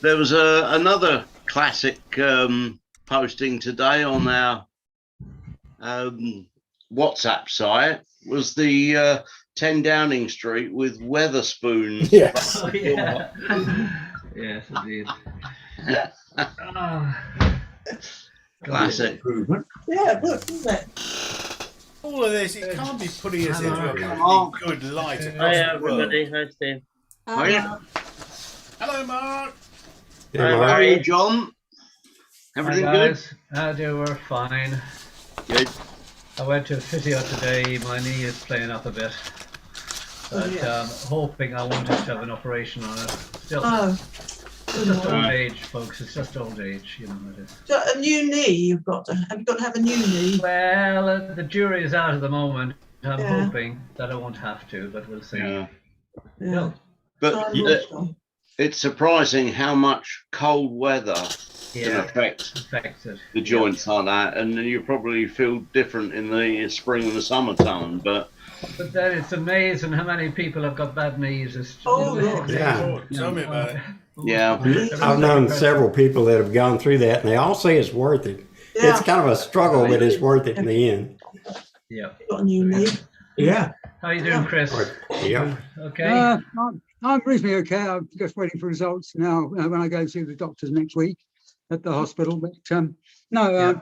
There was another classic posting today on our WhatsApp site. Was the 10 Downing Street with Weatherspoons? Yes. Oh, yeah. Yes, indeed. Classic. Improvement. Yeah, it worked, didn't it? All of this, it can't be putting us into a Hello. particularly good light across Hi the world. everybody, hi Steve. Oh, yeah. Hello, Mark. Hi, How are Mary. you, John? Hi Everything good? guys, how do we're fine. Good. I went to physio today, my knee is playing up a bit. But hoping I won't have to have an operation on it. Still, Oh, it's just old age, folks, it's just old age, you know it is. so a new knee you've got to, have you got to have a new knee? Well, the jury is out at the moment. I'm Yeah. hoping that I won't have to, but we'll see. Yeah. Yeah. But Time will tell. it's surprising how much cold weather can Yeah, affect affected. the joints like that, and then you probably feel different in the spring and the summertime. But But then it's amazing how many people have got bad knees. It's Oh, Lord. Yeah. Oh, tell me about it. yeah, I've known several people that have gone through that, and they all say it's worth it. Yeah, It's kind of a struggle, but it's worth it in the end. Yeah. you've got a new knee. Yeah. How you doing, Chris? Yeah. Okay. I'm reasonably okay. I'm just waiting for results now when I go to see the doctors next week at the hospital. But no, Yeah.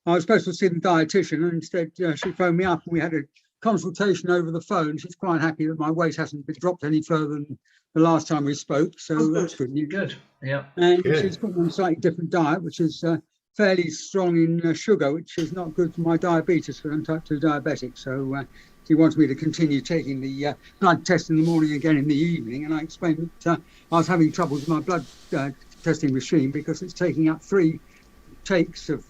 I was supposed to see the dietitian, and instead she phoned me up and we had a consultation over the phone. She's quite happy that my weight hasn't been dropped any further than the last time we spoke, so Oh, that's good news. Good. Yeah. And Good. she's put me on a slightly different diet, which is fairly strong in sugar, which is not good for my diabetes, because I'm type 2 diabetic. So she wants me to continue taking the blood test in the morning, again in the evening. And I explained that I was having troubles with my blood testing machine because it's taking up 3 takes of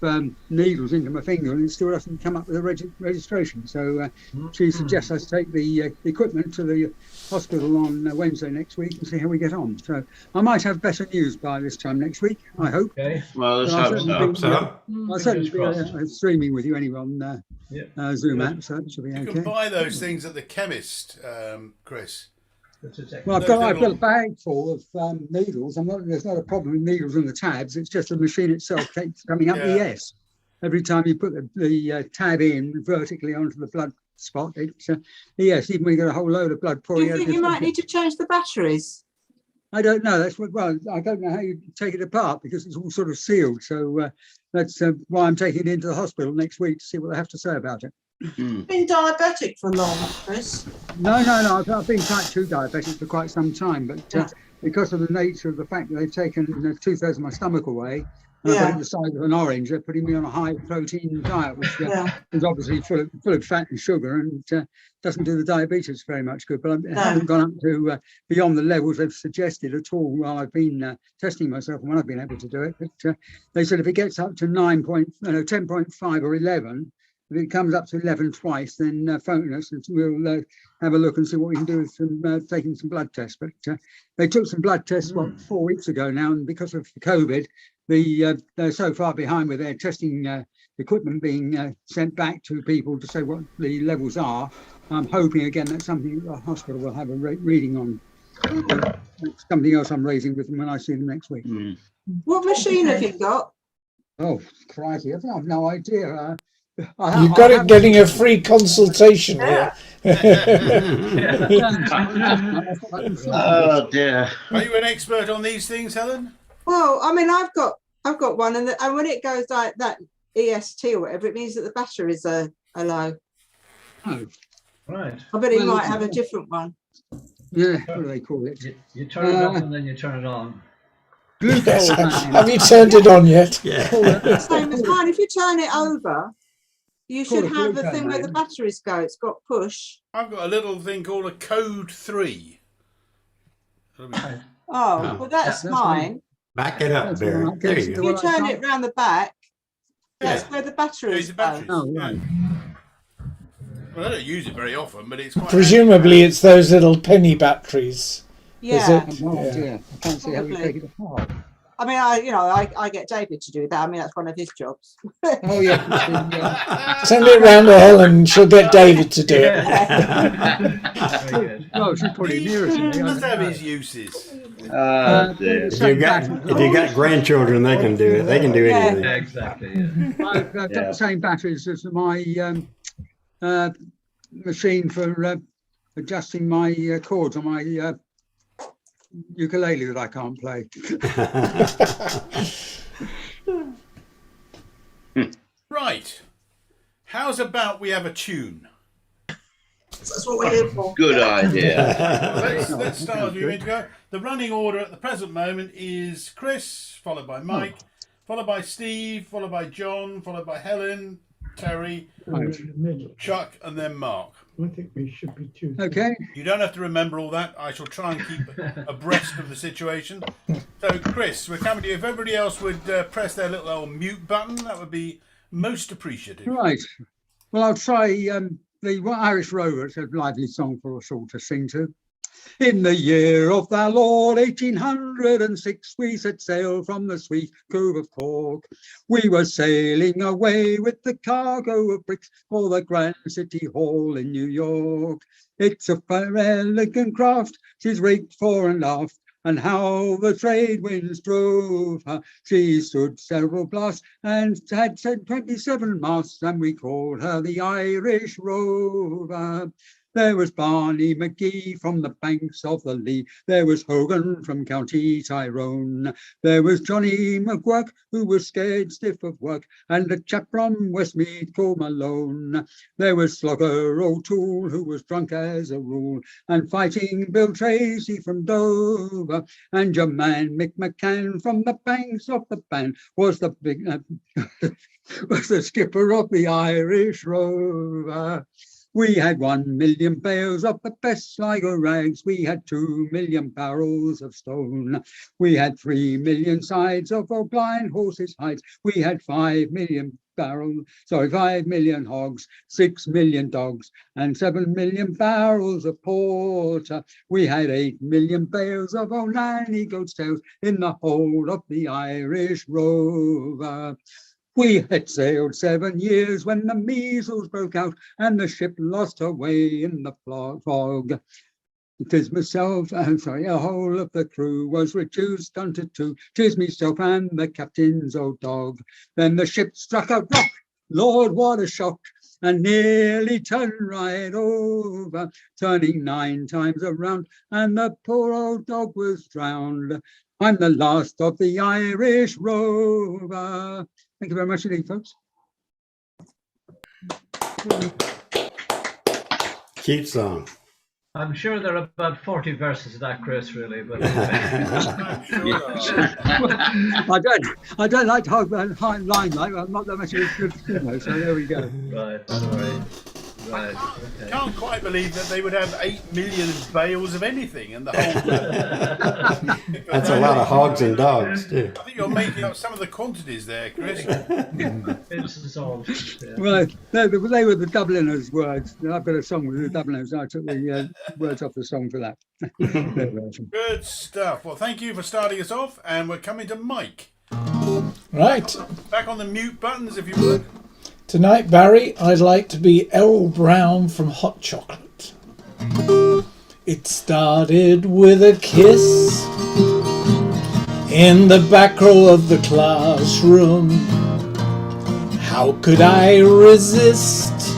needles into my finger, and it still doesn't come up with a registration. So she suggests I take the equipment to the hospital on Wednesday next week and see how we get on. So I might have better news by this time next week, I hope. Okay. well, let's But I'll hope certainly so. be- So, I'll certainly be crossed. streaming with you anyway on Yeah. Zoom app, so that should be You okay. can buy those things at the chemist, Chris. That's exactly. Well, those I've got a little- bag full of needles. There's not a problem with needles and the tabs. It's just the machine itself keeps coming up Yeah. ES. Every time you put the tab in vertically onto the blood spot, it's ES. Even when you get a whole load of blood Do pouring you out. think you might need to change the batteries? I don't know. Well, I don't know how you take it apart because it's all sort of sealed. So that's why I'm taking it into the hospital next week to see what they have to say about it. Mm. Been diabetic for long, Chris. No. I've been type 2 diabetic for quite some time, but because of the nature of the fact that they've taken 2/3 of my stomach away, and Yeah. I've got the size of an orange, they're putting me on a high protein diet, which Yeah. is obviously full of fat and sugar, and doesn't do the diabetes very much good. But I No. haven't gone up to beyond the levels they've suggested at all while I've been testing myself and when I've been able to do it. But they said if it gets up to 10.5 or 11. If it comes up to 11 twice, then phone us and we'll have a look and see what we can do with taking some blood tests. But they took some blood tests 4 weeks ago now, and because of COVID, they're so far behind with their testing equipment being sent back to people to say what the levels are. I'm hoping again that's something the hospital will have a reading on. It's something else I'm raising with them when I see them next week. Mm. What machine have you got? Oh, crikey, I've no idea. You've got it getting a free consultation here. Oh dear. Are you an expert on these things, Helen? Well, I mean, I've got one, and when it goes like that EST or whatever, it means that the batteries are low. Oh, Right. I bet he Well, might have a different one. yeah, what do they call it? You turn it off and then you turn it on. Glucose. Have you turned it on yet? yeah. Same as mine. If you turn it over, you Call should it have a glucose, thing where the mate. batteries go. It's got push. I've got a little thing called a Code 3. Oh, Oh, well, that's that's mine. Back it up, That's Barry. all right. There If you you go. Well, turn I it round the back, that's where the Use batteries the go. batteries. Oh, right. Well, I don't use it very often, but it's quite. Presumably it's those little penny batteries. Yeah. Is I it? have no idea. I can't see how we Probably. take it apart. I mean, I get David to do that. I mean, that's one of his jobs. Oh, yeah. Send it round to Helen and she'll get David to do it. Yeah. Very good. Well, she's probably nearer to me. I He don't must have know. his uses. Ah, dear. the same If you got grandchildren, they can do it. They can do anything. Yeah, exactly. Yeah. I've got Yeah. the same batteries as my machine for adjusting my chords on my ukulele that I can't play. Right. How's about we have a tune? That's what we're here for. Good idea. Let's start as we meant to go. The running order at the present moment is Chris, followed by Mike, followed by Steve, followed by John, followed by Helen, Terry, Chuck, and then Mark. I think we should be tuned. Okay. You don't have to remember all that. I shall try and keep abreast of the situation. So, Chris, we're coming to you. If everybody else would press their little old mute button, that would be most appreciative. Right. Well, I'll try the Irish Rover. It's a lively song for us all to sing to. In the year of the Lord 1806, we set sail from the sweet Cove of Cork. We were sailing away with the cargo of bricks for the Grand City Hall in New York. It's a fair, elegant craft, she's rigged fore and aft, and how the trade winds drove her. She stood several blasts and had 27 masts, and we called her the Irish Rover. There was Barney McGee from the banks of the Lee. There was Hogan from County Tyrone. There was Johnny McGurk, who was scared stiff of work, and a chap from Westmeath called Malone. There was Slogger O'Toole, who was drunk as a rule, and Fighting Bill Tracy from Dover, and your man Mick McCann from the banks of the Bann was the big was the skipper of the Irish Rover. We had 1 million bales of the best Sligo rags. We had 2 million barrels of stone. We had 3 million sides of our blind horses' hides. We had 5 million hogs, 6 million dogs, and 7 million barrels of porter. We had 8 million bales of old nanny goat's tails in the hold of the Irish Rover. We had sailed 7 years when the measles broke out and the ship lost her way in the fog. It is myself, the whole of the crew was reduced unto 2. 'Tis myself and the captain's old dog. Then the ship struck a rock, Lord, what a shock, and nearly turned right over, turning 9 times around, and the poor old dog was drowned. I'm the last of the Irish Rover. Thank you very much indeed, folks. Cute song. I'm sure there are about 40 verses of that, Chris, really, but I'm sure there are. I don't like to hold high limelight. I'm not that much of a good singer, so there we go. right, all right. Right, okay. Can't quite believe that they would have 8 million bales of anything in the whole. That's a lot of hogs and dogs, too. I think you're making up some of the quantities there, Chris. It's all, yeah. Well, they were the Dubliners' words. I've got a song with the Dubliners. I took the words off the song for that. Good stuff. Well, thank you for starting us off, and we're coming to Mike. Right. Back on the mute buttons, if you would. Tonight, Barry, I'd like to be Errol Brown from Hot Chocolate. It started with a kiss in the back row of the classroom. How could I resist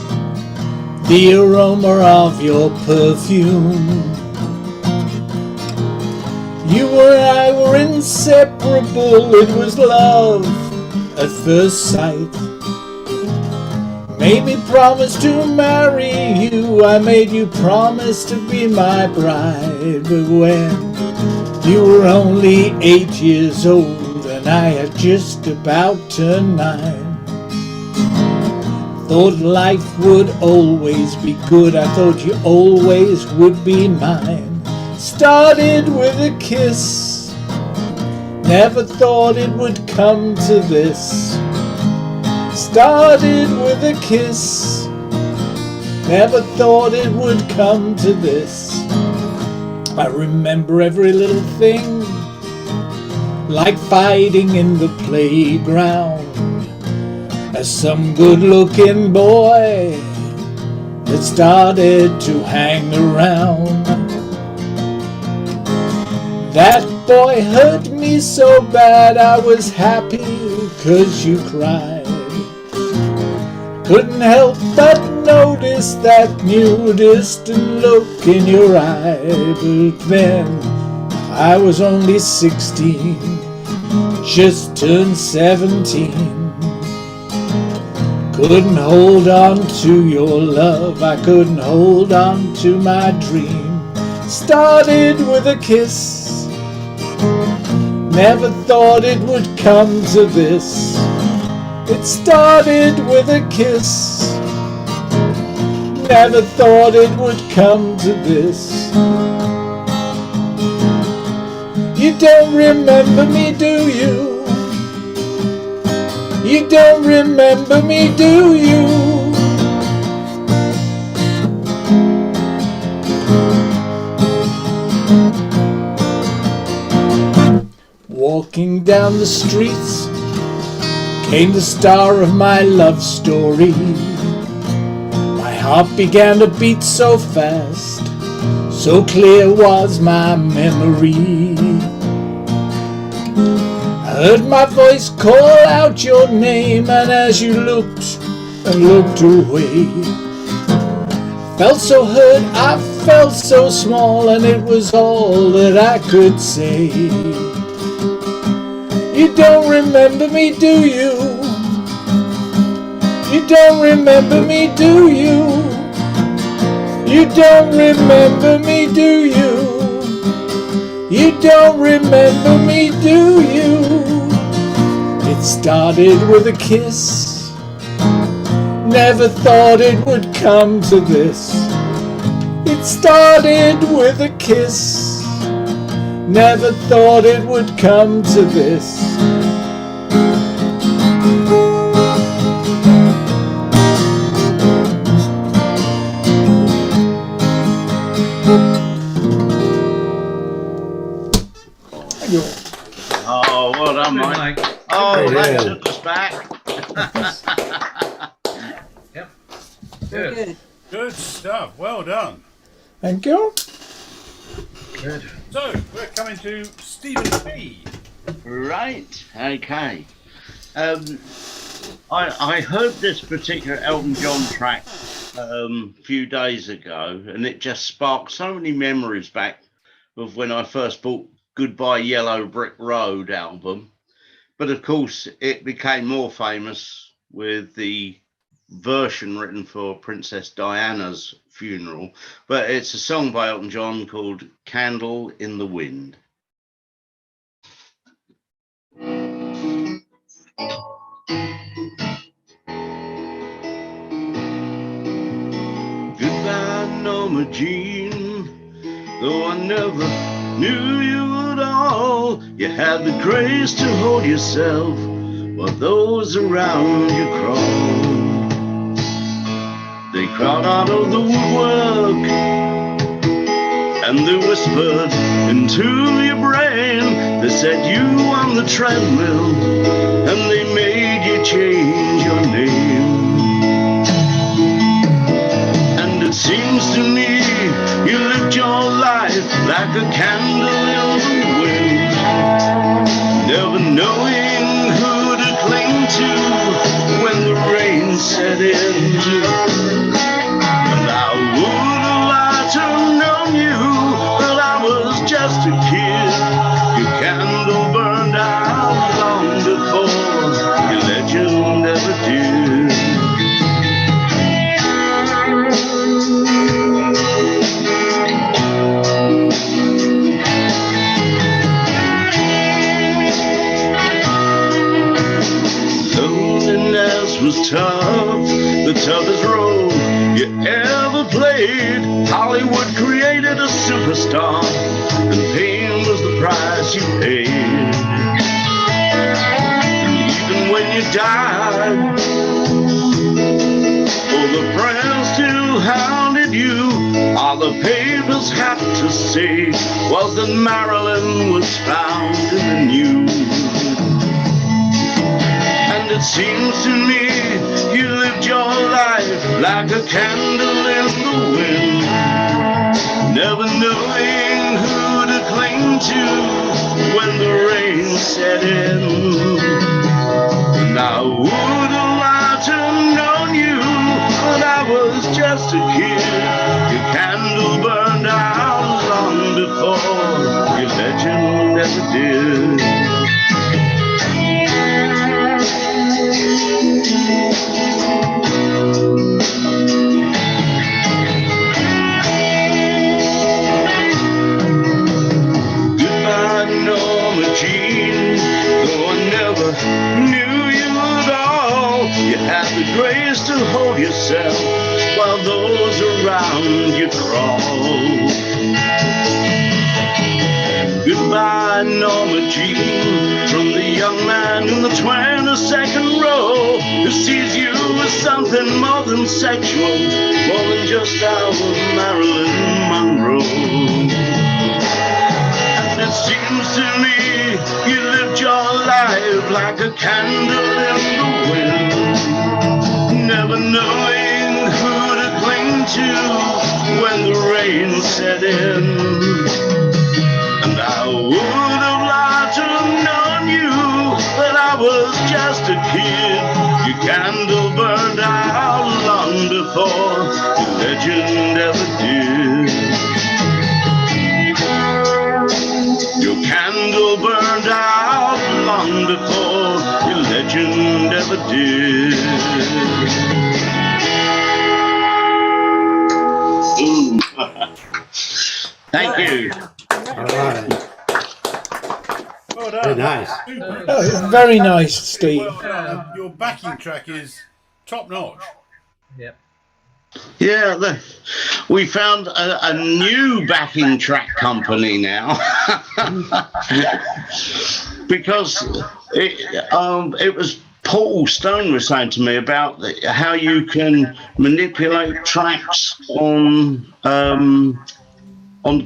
the aroma of your perfume? You and I were inseparable. It was love at first sight. Made me promise to marry you. I made you promise to be my bride. But when you were only 8 years old and I had just about turned 9, thought life would always be good. I thought you always would be mine. Started with a kiss, never thought it would come to this. Started with a kiss, never thought it would come to this. I remember every little thing, like fighting in the playground, as some good-looking boy that started to hang around. That boy hurt me so bad I was happy 'cause you cried. Couldn't help but notice that new distant look in your eye. But then I was only 16, just turned 17. Couldn't hold on to your love, I couldn't hold on to my dream. Started with a kiss, never thought it would come to this. It started with a kiss, never thought it would come to this. You don't remember me, do you? You don't remember me, do you? Walking down the streets came the star of my love story. My heart began to beat so fast, so clear was my memory. I heard my voice call out your name, and as you looked and looked away, felt so hurt, I felt so small, and it was all that I could say. You don't remember me, do you? You don't remember me, do you? You don't remember me, do you? You don't remember me, do you? It started with a kiss, never thought it would come to this. It started with a kiss, never thought it would come to this. Oh, well done, Good, Mike. Mike. Oh, Good. that took us back. Yep. Very Good. good. Good stuff. Well done. Thank you. Good. So we're coming to Stephen P. Right. Okay. I heard this particular Elton John track a few days ago, and it just sparked so many memories back of when I first bought Goodbye Yellow Brick Road album. But of course, it became more famous with the version written for Princess Diana's funeral. But it's a song by Elton John called Candle in the Wind. Goodbye, Norma Jean, though I never knew you at all. You had the grace to hold yourself while those around you crawled. They crawled out of the woodwork and they whispered into your brain. They set you on the treadmill and they made you change your name. And it seems to me you lived your life like a candle in the wind, never knowing who to cling to when the rain set in. And I would have liked to have known you, but I was just a kid. Your candle burned out long before your legend ever did. Loneliness was tough, the toughest role you ever played. Hollywood created a superstar, and pain was the price you paid. And even when you died, all the friends still hounded you. All the papers had to say was that Marilyn was found in the news. And it seems to me you lived your life like a candle in the wind, never knowing who to cling to did. Goodbye, Norma Jean, though I never knew you at all. You had the grace to hold yourself while those around you crawl. Goodbye, Norma Jean, from the young man in the 22nd row who sees you as something more than sexual, more than just our Marilyn Monroe. And it seems to me you lived your life like a candle in the wind, never knowing who to cling to when the rain set in. And I would have liked to have known you, but I was just a kid. Your candle burned out long before the legend ever did. Your candle burned out long before your legend ever did. Ooh. Thank you. All right. Well done. Very nice. Super. Oh, it's very nice, Steve. Well done. Your backing track is top notch. Yep. Yeah, we found a new backing track company now because it was Paul Stone was saying to me about how you can manipulate tracks on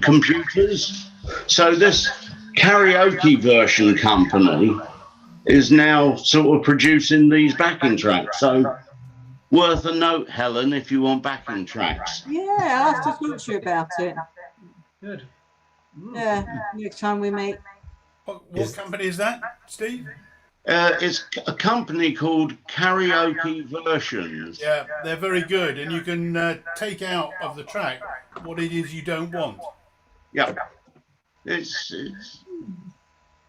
computers. So this karaoke version company is now sort of producing these backing tracks. So worth a note, Helen, if you want backing tracks. Yeah, I'll have to talk to you about it. Good. Yeah, next time we meet. What company is that, Steve? It's a company called Karaoke Versions. Yeah, they're very good, and you can take out of the track what it is you don't want. Yeah, it's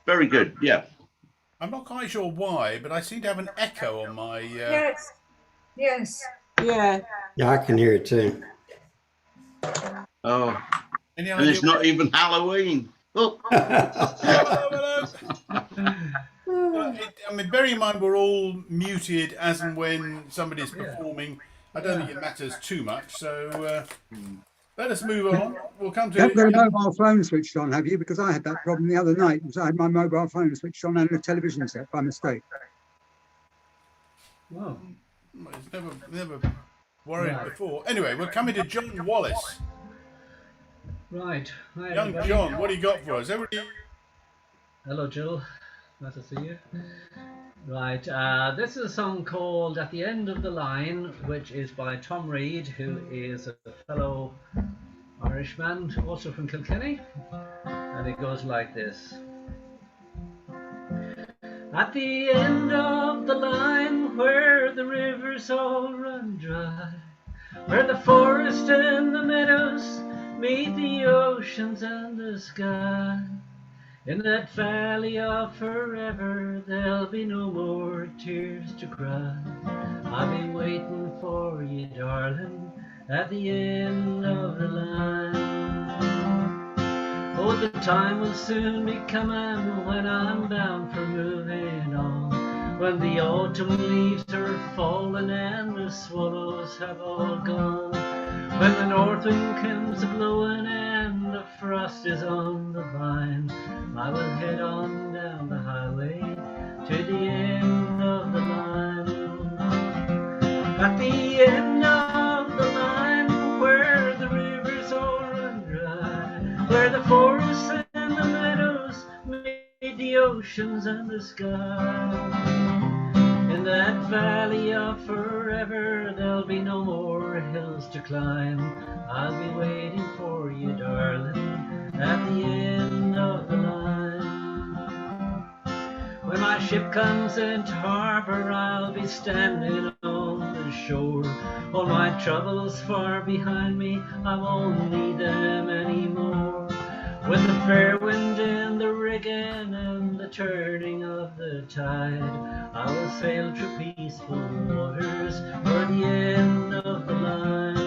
very good. Yeah. I'm not quite sure why, but I seem to have an echo on my. Yes. Yes. Yeah. Yeah, I can hear it too. Oh, Any and idea? it's not even Halloween. Oh. Hello. I mean, bearing in mind we're all muted as and when somebody's performing. I don't think it matters too much. So let us move on. We'll come You haven't got a to. mobile phone switched on, have you? Because I had that problem the other night. I had my mobile phone switched on and the television set by mistake. Oh. It's never worried Right. before. Anyway, we're coming to John Wallace. Right. Hi, Young everybody. John, what do you got for us? Everybody. Hello, Jill. Nice to see you. Right. This is a song called At the End of the Line, which is by Tom Reed, who is a fellow Irishman, also from Kilkenny. And it goes like this. At the end of the line, where the rivers all run dry, where the forest and the meadows meet the oceans and the sky, in that valley of forever, there'll be no more tears to cry. I'll be waiting for you, darling, at the end of the line. Oh, the time will soon be coming when I'm bound for moving on, when the autumn leaves are falling and the swallows have all gone, when the north wind comes a-blowing and the frost is on the vine, I will head on down the highway to the end of the line. At the end of the line, where the rivers all run dry, where the forests and the meadows meet the oceans and the sky, in that valley of forever, there'll be no more hills to climb. I'll be waiting for you, darling, at the end of the line. When my ship comes into harbor, I'll be standing on the shore. All my troubles far behind me, I won't need them anymore. When the fair wind and the again in the turning of the tide. I will sail through peaceful waters for the end of the line.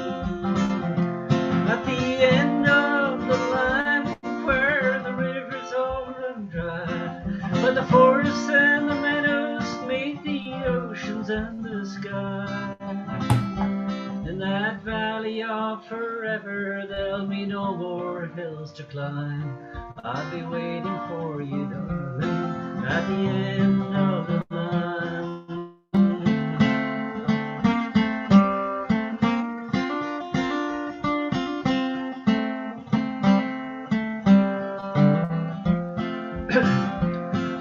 At the end of the line, where the rivers all run dry, where the forests and the meadows meet the oceans and the sky. In that valley of forever, there'll be no more hills to climb. I'll be waiting for you, darling, at the end of the line.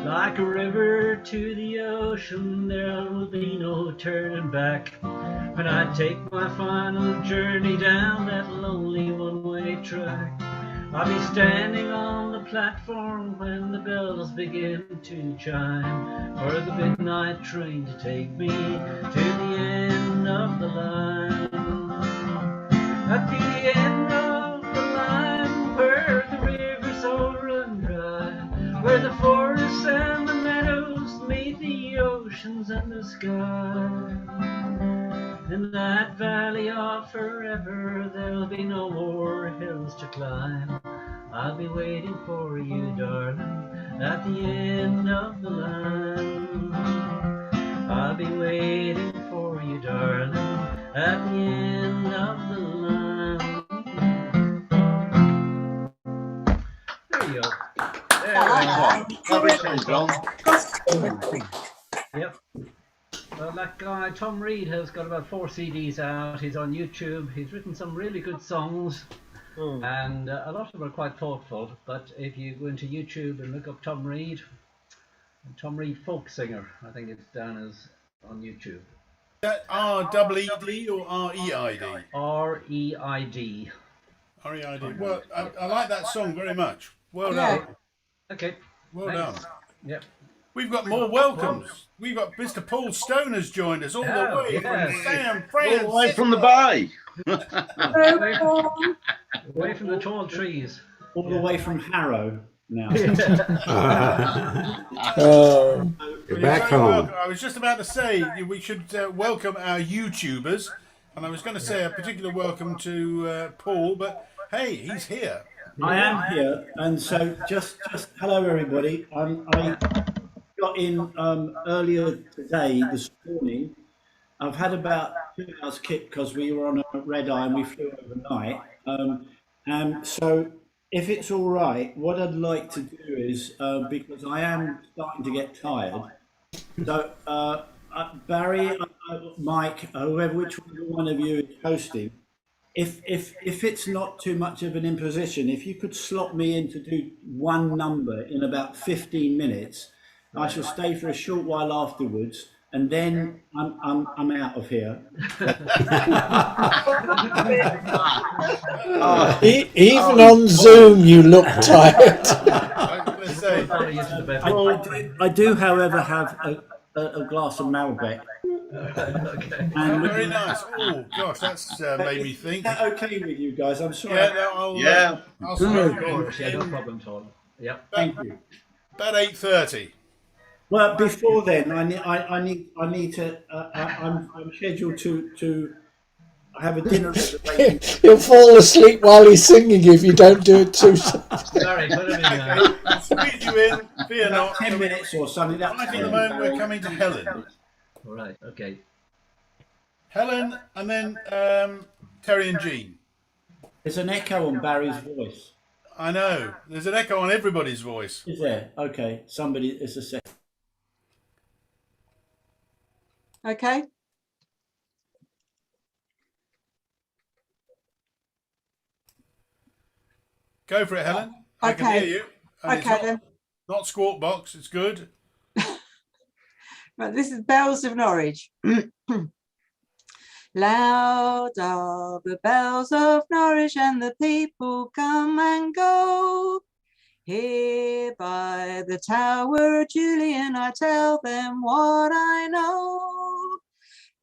Like a river to the ocean, there will be no turning back. When I take my final journey down that lonely one-way track, I'll be standing on the platform when the bells begin to chime, for the midnight train to take me to the end of the line. At the end of the line, where the rivers all run dry, where the forests and the meadows meet the oceans and the sky. In that valley of forever, there'll be no more hills to climb. I'll be waiting for you, darling, at the end of the line. I'll be waiting for you, darling, at the end of the line. There you go. I like John. Yep. Well, that guy, Tom Reed, has got about 4 CDs out. He's on YouTube. He's written some really good songs, and a lot of them are quite thoughtful. But if you go into YouTube and look up Tom Reed folk singer, I think it's down as on YouTube. That R-E-E-D or R-E-I-D? R-E-I-D. R-E-I-D. Well, I like that song very much. Well Yeah. done. Okay. Well Thanks. done. Yep. We've got more welcomes. We've got Mr. Paul Stone has joined us all the Oh, way from yes. San All Francisco. the way from the bay. Away from the tall trees. All the way from Harrow now. Oh, You're You're back very home. welcome. I was just about to say we should welcome our YouTubers, and I was going to say a particular welcome to Paul, but hey, he's here. I am here, and so just hello everybody. I got in earlier today, this morning. I've had about 2 hours kit because we were on a red eye and we flew overnight. And so, if it's all right, what I'd like to do is because I am starting to get tired. So Barry, Mike, whoever, which one of you is hosting. If it's not too much of an imposition, if you could slot me in to do one number in about 15 minutes, I shall stay for a short while afterwards, and then I'm out of here. even on Zoom, you look tired. I was going to say, I do, however, have a glass of Malbec. Okay. And very nice. Oh gosh, that's made me think. Is that okay with you guys? I'm sorry. Yeah, no, I'll Of slot course, you yeah, no in problem at all. Yep. Thank you. about 8:30. Well, before then, I need to. I'm scheduled to have a dinner reservation. He'll fall asleep while he's singing if you don't do it too soon. Sorry, put him in there. Okay, I'll squeeze you in. Fear About not. 10 minutes or something. Right at the moment, we're coming to Helen. All right, okay. Helen, and then Terry and Jean. There's an echo on Barry's voice. I know. There's an echo on everybody's voice. Is there? Okay. Somebody. It's a second. Okay. Go for it, Helen. I can Okay. hear you. And it's Okay not, then. not Squawk Box. It's good. Right, this is Bells of Norwich. Loud are the bells of Norwich, and the people come and go. Here by the Tower of Julian, I tell them what I know.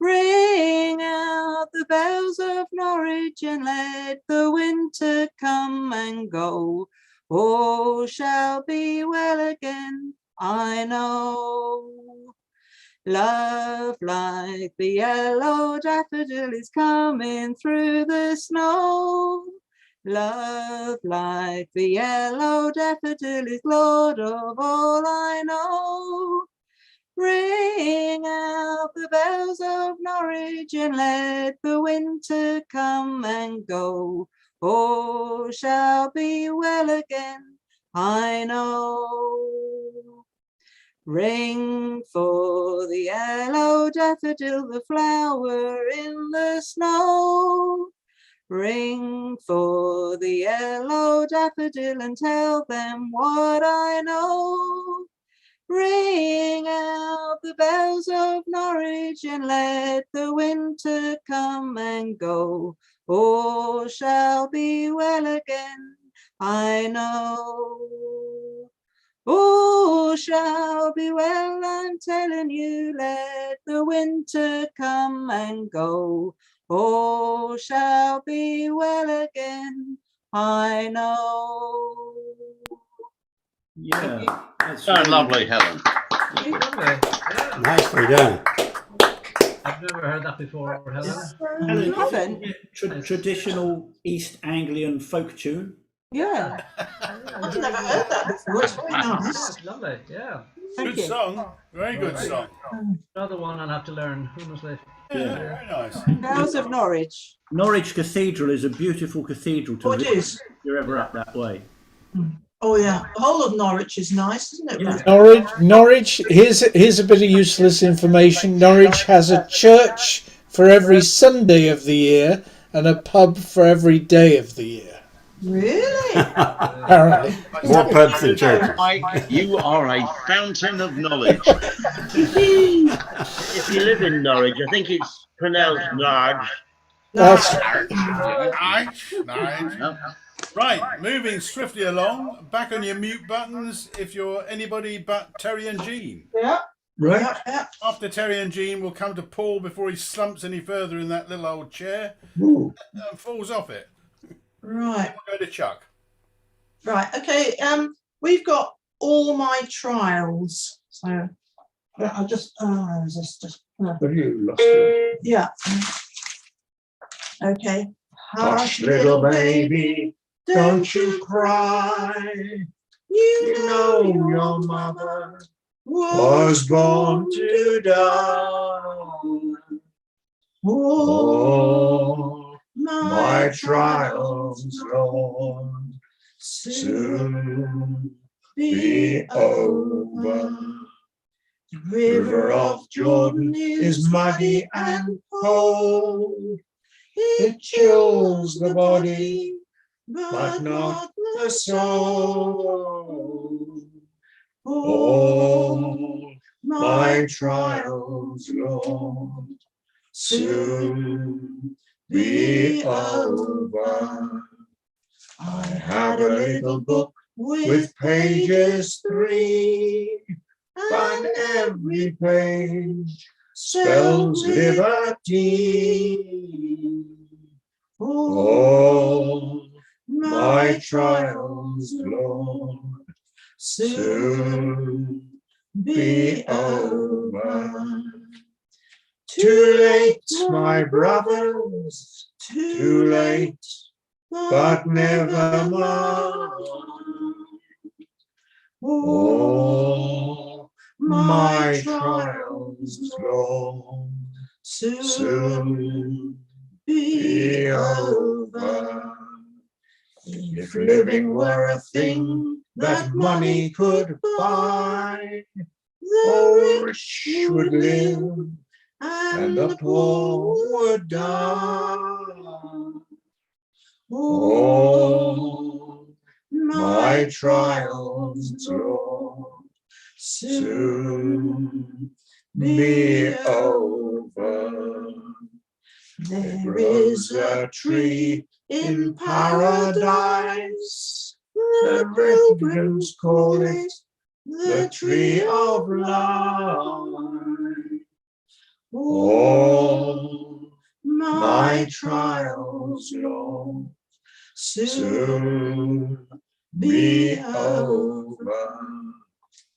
Ring out the bells of Norwich, and let the winter come and go. all shall be well again, I know. Love like the yellow daffodil is coming through the snow. Love like the yellow daffodil is Lord of all I know. Ring out the bells of Norwich and let the winter come and go. All shall be well again, I know. Ring for the yellow daffodil, the flower in the snow. Ring for the yellow daffodil and tell them what I know. Ring out the bells of Norwich and let the winter come and go. All shall be well again, I know. All shall be well, I'm telling you, let the winter come and go. All shall be well again, I know. Yeah, that's So really lovely, Helen. Lovely. Yeah. Nicely done. I've never heard that before, Helen. Helen, You haven't? traditional East Anglian folk tune. Yeah, I've never heard that before. It's very nice. It's lovely, yeah. thank Good you. song. Very good song. Another one I'll have to learn, honestly. Yeah, very nice. Bells of Norwich. Norwich Cathedral is a beautiful cathedral to Oh, it visit is. if you're ever up that way. Oh, yeah. The whole of Norwich is nice, isn't it? Yeah. Norwich. Here's a bit of useless information. Norwich has a church for every Sunday of the year and a pub for every day of the year. Really? Apparently. More pubs than churches. Mike, you are a fountain of knowledge. If you live in Norwich, I think it's pronounced Narge. That's Nice. Right, moving swiftly along. Back on your mute buttons if you're anybody but Terry and Jean. Yeah. Right. Yeah, yeah. After Terry and Jean, we'll come to Paul before he slumps any further in that little old chair Ooh. and falls off it. Right. We'll go to Chuck. Right. Okay. We've got All My Trials. So I just Have you lost your... yeah. Okay. Hush, little baby, don't you cry. You know your mother was born to die. Oh, my trials, Lord, soon be over. The river of Jordan is muddy and cold. It chills the body, but not the soul. Oh, my trials, Lord, soon be over. I had a little book with pages 3, and every page spells liberty. Oh, my trials, Lord, soon be over. Too late, my brothers, too late, but never mind. Oh, my trials, Lord, soon be over. If living were a thing that money could buy, the rich would live and the poor would die. Oh, my trials, Lord, soon be over. There is a tree in paradise, the pilgrims call it the tree of life. Oh, my trials, Lord, soon be over.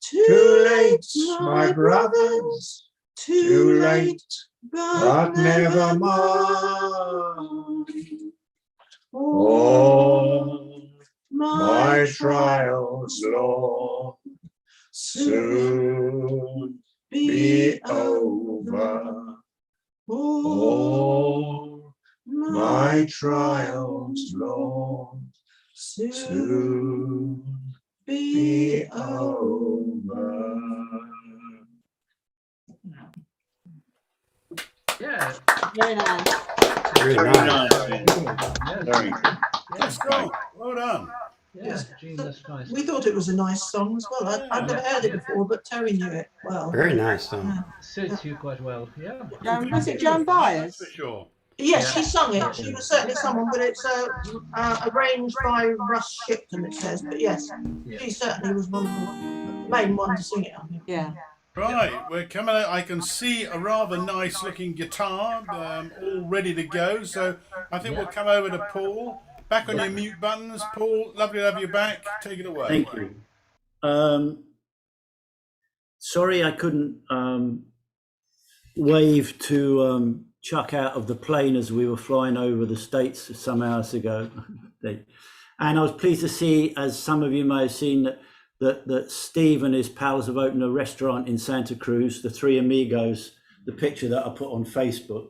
Too late, my brothers, too late, but never mind. All my trials, Lord, soon be over. All my trials, Lord, soon be over. Yeah. Very nice. Very Very nice. nice. Yes. Very good. Yes, go. Well done. Yeah, Gene, that's nice. We thought it was a nice song as well. I've never heard it before, but Terry knew it well. Very nice song. Suits you quite well. Yeah. Was it Joan Baez? That's for sure. Yes, Yeah. she sung it. She was certainly someone, but it's arranged by Russ Shipton, it says. But yes, she certainly was one of the main ones to sing it, I think. Yeah. Right, we're coming out. I can see a rather nice looking guitar all ready to go. So I think we'll come over to Paul. Back on your mute buttons. Paul, lovely to have you back. Take it away. Thank you. Sorry I couldn't wave to Chuck out of the plane as we were flying over the States some hours ago. And I was pleased to see, as some of you may have seen, that Steve and his pals have opened a restaurant in Santa Cruz, the Three Amigos, the picture that I put on Facebook.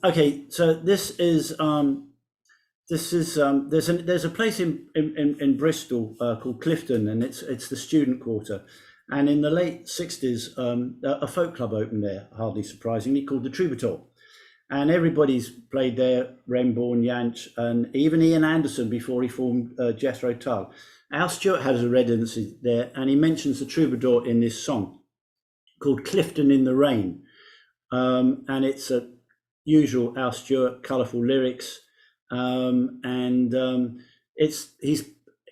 Okay, so this is there's a place in Bristol called Clifton, and it's the student quarter. And in the late 60s, a folk club opened there, hardly surprisingly, called the Troubadour. And everybody's played there, Remborn, Yanch, and even Ian Anderson before he formed Jethro Tull. Al Stewart has a residency there, and he mentions the Troubadour in this song called Clifton in the Rain. And it's a usual Al Stewart, colourful lyrics. He's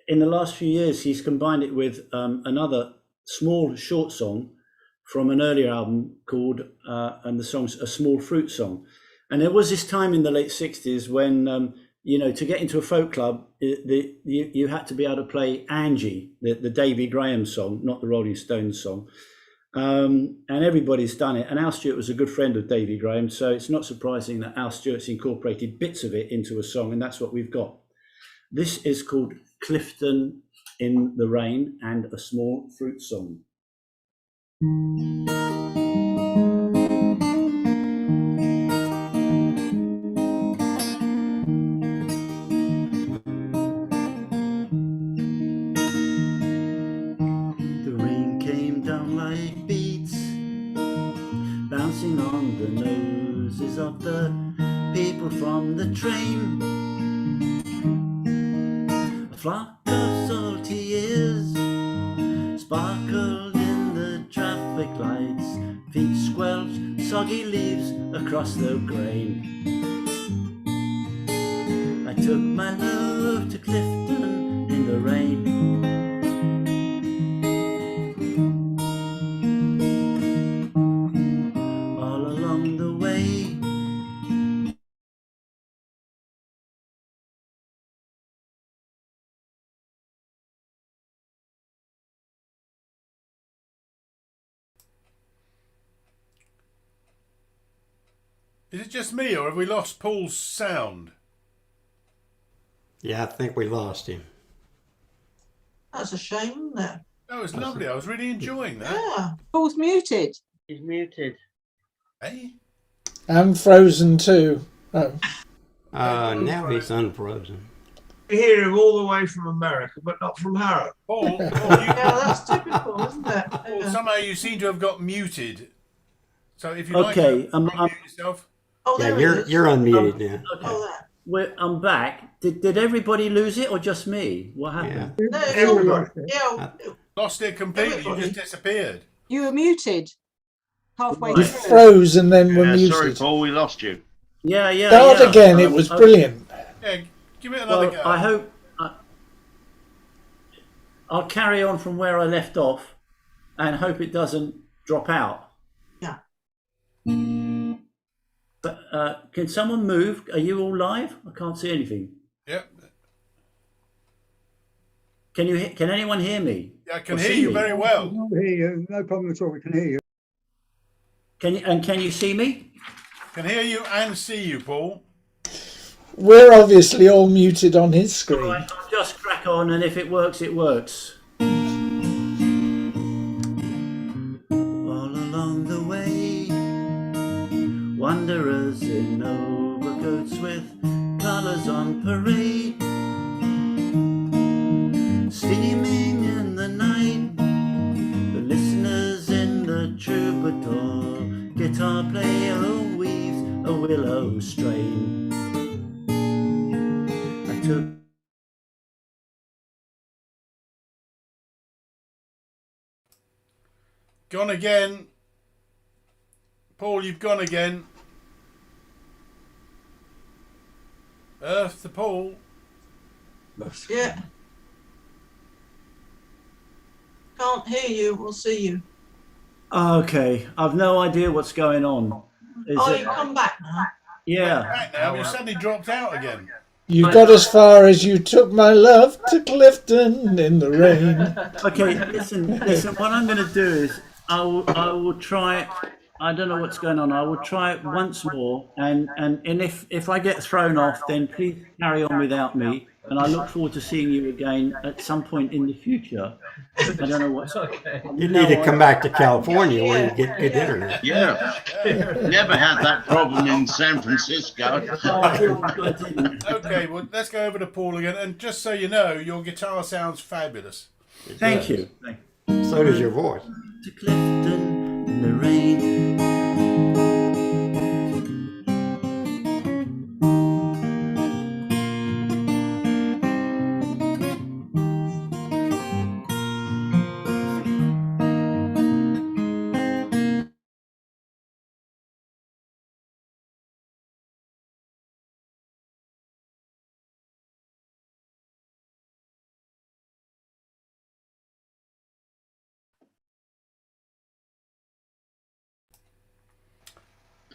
in the last few years, he's combined it with another small short song from an earlier album called, and the song's A Small Fruit Song. And there was this time in the late 60s when, to get into a folk club, you had to be able to play Angie, the Davy Graham song, not the Rolling Stones song. And everybody's done it. And Al Stewart was a good friend of Davy Graham, so it's not surprising that Al Stewart's incorporated bits of it into a song, and that's what we've got. This is called Clifton in the Rain and A Small Fruit Song. The rain came down like beads, bouncing on the noses of the people from the train. A flock of salty ears sparkled in the traffic lights, feet squelched soggy leaves across the grain. I took my love to Clifton in the rain. All along the way, Is it just me, or have we lost Paul's sound? Yeah, I think we lost him. That's a shame, isn't it? That was lovely. I was really enjoying that. Yeah. Paul's muted. He's muted. Hey? And Frozen too. Oh. Now he's unfrozen. We hear him all the way from America, but not from Harrow. Paul, Yeah, that's typical, isn't it? Paul, Yeah. somehow you seem to have got muted. So if you Okay, like to unmute yourself. Oh, Yeah, there you're it is. you're unmuted now. Oh, there. I'm back. Did everybody lose it or just me? What happened? No, it's Everyone. all, yeah, Lost it completely. You Everybody. just disappeared. You were muted halfway You through. froze and then were Yeah, sorry, muted. Paul, we lost you. Yeah. Start again. It was brilliant. Yeah, give it another Well, go. I hope I'll carry on from where I left off, and hope it doesn't drop out. yeah. But can someone move? Are you all live? I can't see anything. Yep. Can anyone hear me? I can Or hear see you me? very well. Hear you. No problem at all. We can hear you. Can you see me? Can hear you and see you, Paul. We're obviously all muted on his screen. All right, I'll just crack on, and if it works, it works. All along the way, wanderers in overcoats with colours on parade, steaming in the night, the listeners in the troubadour guitar player weaves a willow strain. I took Gone again. Paul, you've gone again. Earth to Paul. Yeah. Can't hear you or see you. Okay, I've no idea what's going on. Is Oh, it? you come back now. Yeah. Back now, you suddenly dropped out again. You got as far as you took my love to Clifton in the rain. Okay, listen. What I'm going to do is I will try. I don't know what's going on. I will try it once more, and if I get thrown off, then please carry on without me. And I look forward to seeing you again at some point in the future. I don't know what's Okay. You need to come back to California where you get good internet. Yeah. Never had that problem in San Francisco. Okay, well, let's go over to Paul again. And just so you know, your guitar sounds fabulous. Thank you. So does your voice. To Clifton in the rain.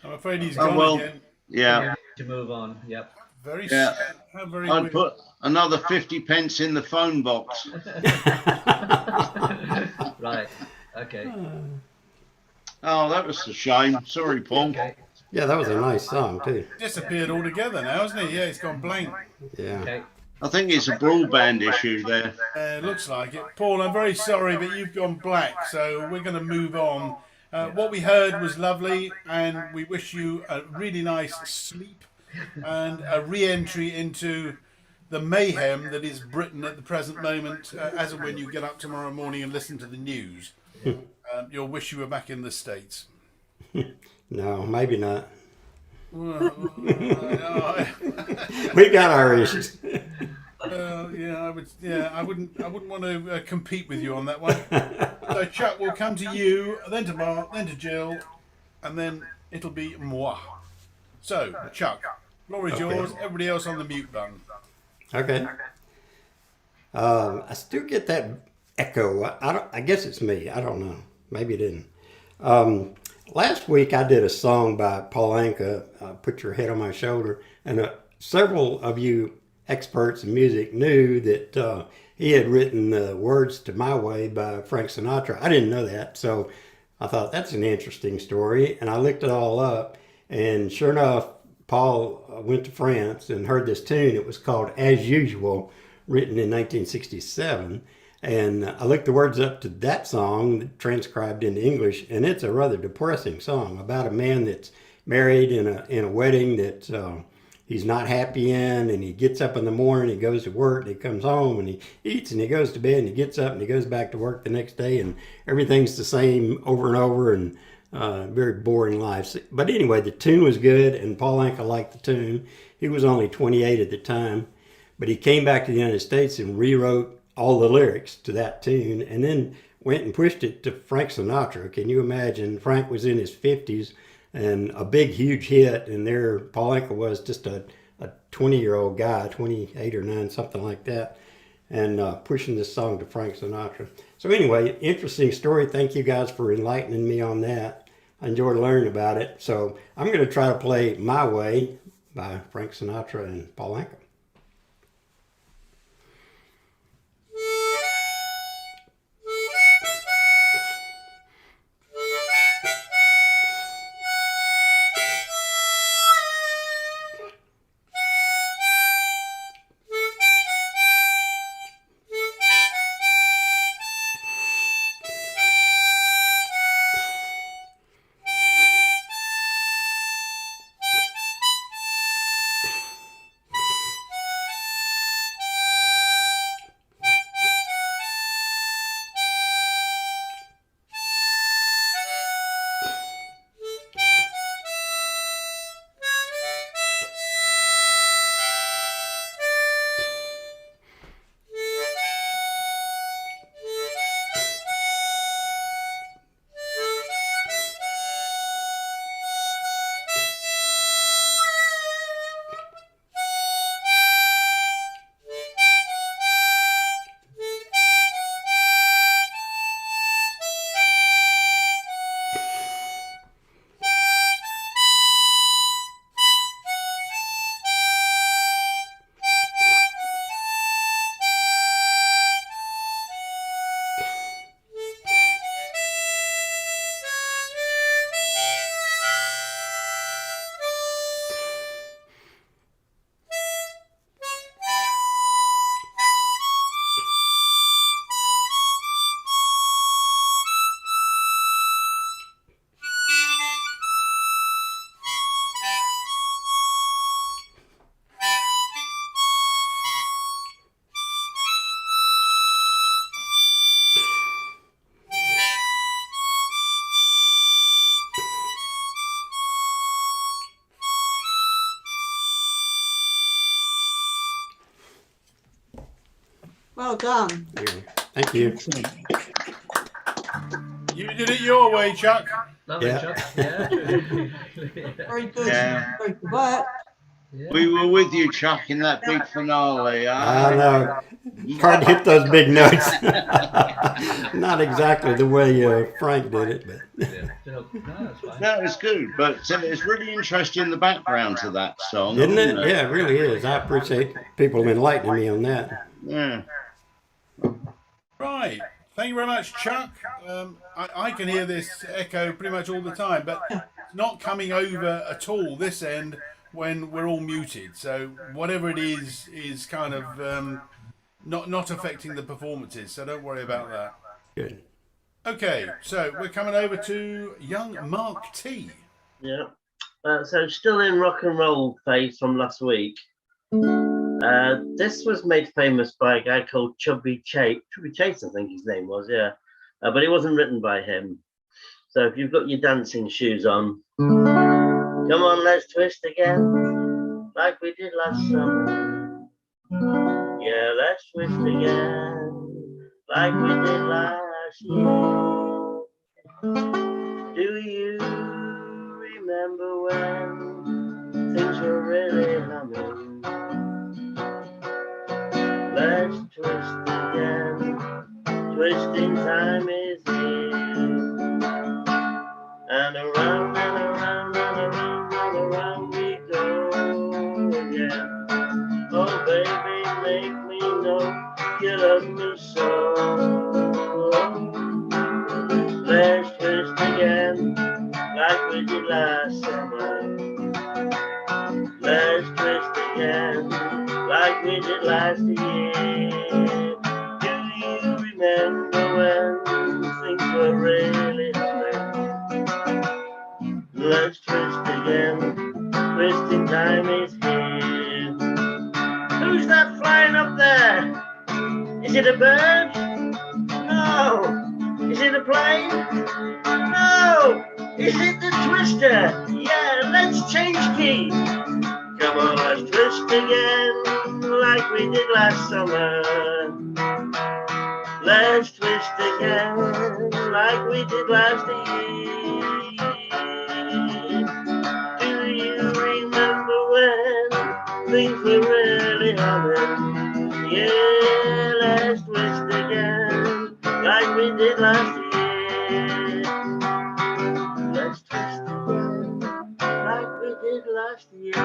I'm afraid he's Oh, gone well, again. yeah. To move on. Yep. Very Yeah. sad. How very I'd weird. put another 50 pence in the phone box. Right. Okay. Oh, that was a shame. Sorry, Paul. Okay. Yeah, that was a nice song too. Disappeared altogether now, hasn't he? Yeah, he's gone blank. Yeah. Okay. I think it's a broadband issue there. Looks like it. Paul, I'm very sorry, but you've gone black, so we're going to move on. What we heard was lovely, and we wish you a really nice sleep and a re-entry into the mayhem that is Britain at the present moment, as and when you get up tomorrow morning and listen to the news. You'll wish you were back in the States. No, maybe not. Well, We got our issues. I wouldn't want to compete with you on that one. So Chuck, we'll come to you, then to Mark, then to Jill, and then it'll be moi. So Chuck, floor is yours. Everybody else on the mute button. Okay. I still get that echo. I guess it's me. I don't know. Maybe it didn't. Last week I did a song by Paul Anka, Put Your Head on My Shoulder, and several of you experts in music knew that he had written the words to My Way by Frank Sinatra. I didn't know that, so I thought that's an interesting story, and I looked it all up, and sure enough, Paul went to France and heard this tune. It was called As Usual, written in 1967. And I looked the words up to that song, transcribed into English, and it's a rather depressing song about a man that's married in a wedding that he's not happy in, and he gets up in the morning, he goes to work, and he comes home, and he eats, and he goes to bed, and he gets up, and he goes back to work the next day, and everything's the same over and over, and very boring life. But anyway, the tune was good, and Paul Anka liked the tune. He was only 28 at the time, but he came back to the United States and rewrote all the lyrics to that tune, and then went and pushed it to Frank Sinatra. Can you imagine? Frank was in his 50s and a big, huge hit, and there Paul Anka was just a 20-year-old guy, 28 or 9, something like that, and pushing this song to Frank Sinatra. So anyway, interesting story. Thank you guys for enlightening me on that. I enjoyed learning about it. So I'm going to try to play My Way by Frank Sinatra and Paul Anka. Well done. Yeah. Thank you. Excellent. You did it your way, Chuck. Lovely, Yeah. Chuck. Yeah. Very good. Yeah. Very good. Work. Yeah. We were with you, Chuck, in that big finale. I know. Hard to hit those big notes. Not exactly the way Frank did it, but Yeah. No, that's fine. No, it's good, but it's really interesting the background to that song, isn't it? Yeah, it really is. I appreciate people enlightening me on that. Yeah. Right. Thank you very much, Chuck. I can hear this echo pretty much all the time, but it's not coming over at all this end when we're all muted. So whatever it is kind of not affecting the performances. So don't worry about that. Good. Okay, so we're coming over to young Mark T. Yeah. So still in rock and roll phase from last week. This was made famous by a guy called Chubby Chase. Chubby Chase, I think his name was, yeah. But it wasn't written by him. So if you've got your dancing shoes on, come on, let's twist again, like we did last summer. Yeah, let's twist again, like we did last year. Do you remember when things were really humming? Let's twist again, twisting time is here. And around and around and around and around we go again. Oh baby, make me know you love me so. Let's twist again, like we did last summer. Let's twist again, like we did last year. Do you remember when things were really humming? Let's twist again, twisting time is here. Who's that flying up there? Is it a bird? No. Is it a plane? No. Is it the twister? Yeah, let's change key. Come on, let's twist again, like we did last summer. Let's twist again, like we did last year. Do you remember when things were really humming? Yeah, let's twist again, like we did last year. Let's twist again, like we did last year.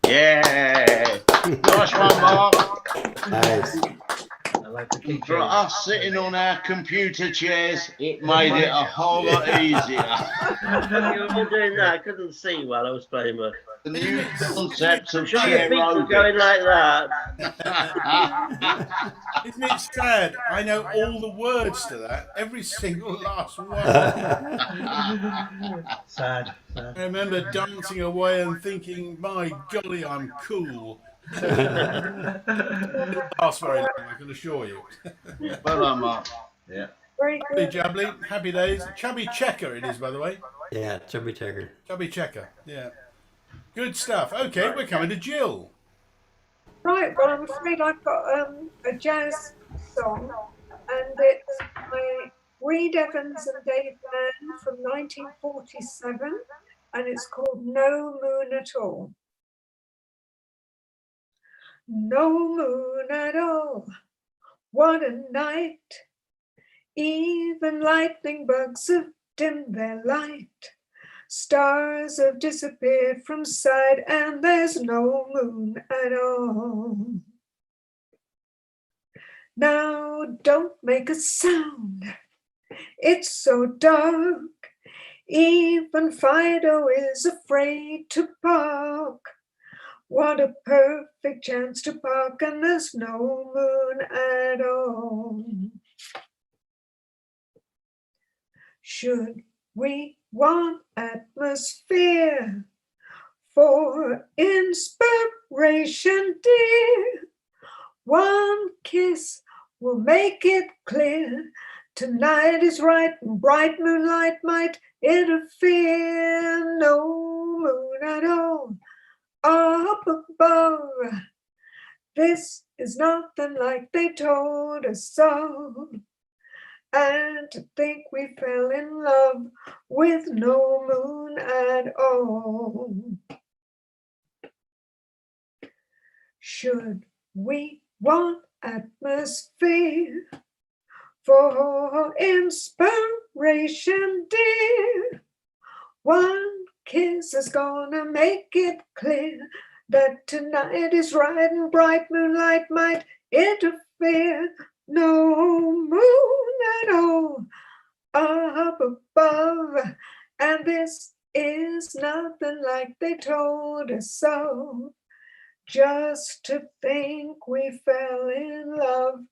Yeah, nice one, Mark. Nice. I like the key For change. us sitting on our computer chairs, it made it a whole lot easier. You were doing that. I couldn't see while I was playing with the new concept of Sure, chair your feet were aerobics. going like that. Isn't it sad? I know all the words to that, every single last one. Sad. I remember dancing away and thinking, my golly, I'm cool. Didn't last very long, I can assure you. Well done, Mark. Yeah. Very Hey, good. Jabbly, happy days. Chubby Checker it is, by the way. Yeah, Chubby Checker. Chubby Checker, yeah. Good stuff. Okay, we're coming to Jill. Right, well, I'm afraid I've got a jazz song, and it's by Reed Evans and Dave Mann from 1947, and it's called No Moon at All. No moon at all, what a night. Even lightning bugs have dimmed their light. Stars have disappeared from sight, and there's no moon at all. Now don't make a sound, it's so dark. Even Fido is afraid to bark. What a perfect chance to park, and there's no moon at all. Should we want atmosphere for inspiration, dear? One kiss will make it clear. Tonight is right, and bright moonlight might interfere. No moon at all up above. This is nothing like they told us so. And to think we fell in love with no moon at all. Should we want atmosphere for inspiration, dear? One kiss is gonna make it clear that tonight is right and bright moonlight might interfere. No moon at all up above, and this is nothing like they told us so. Just to think we fell in love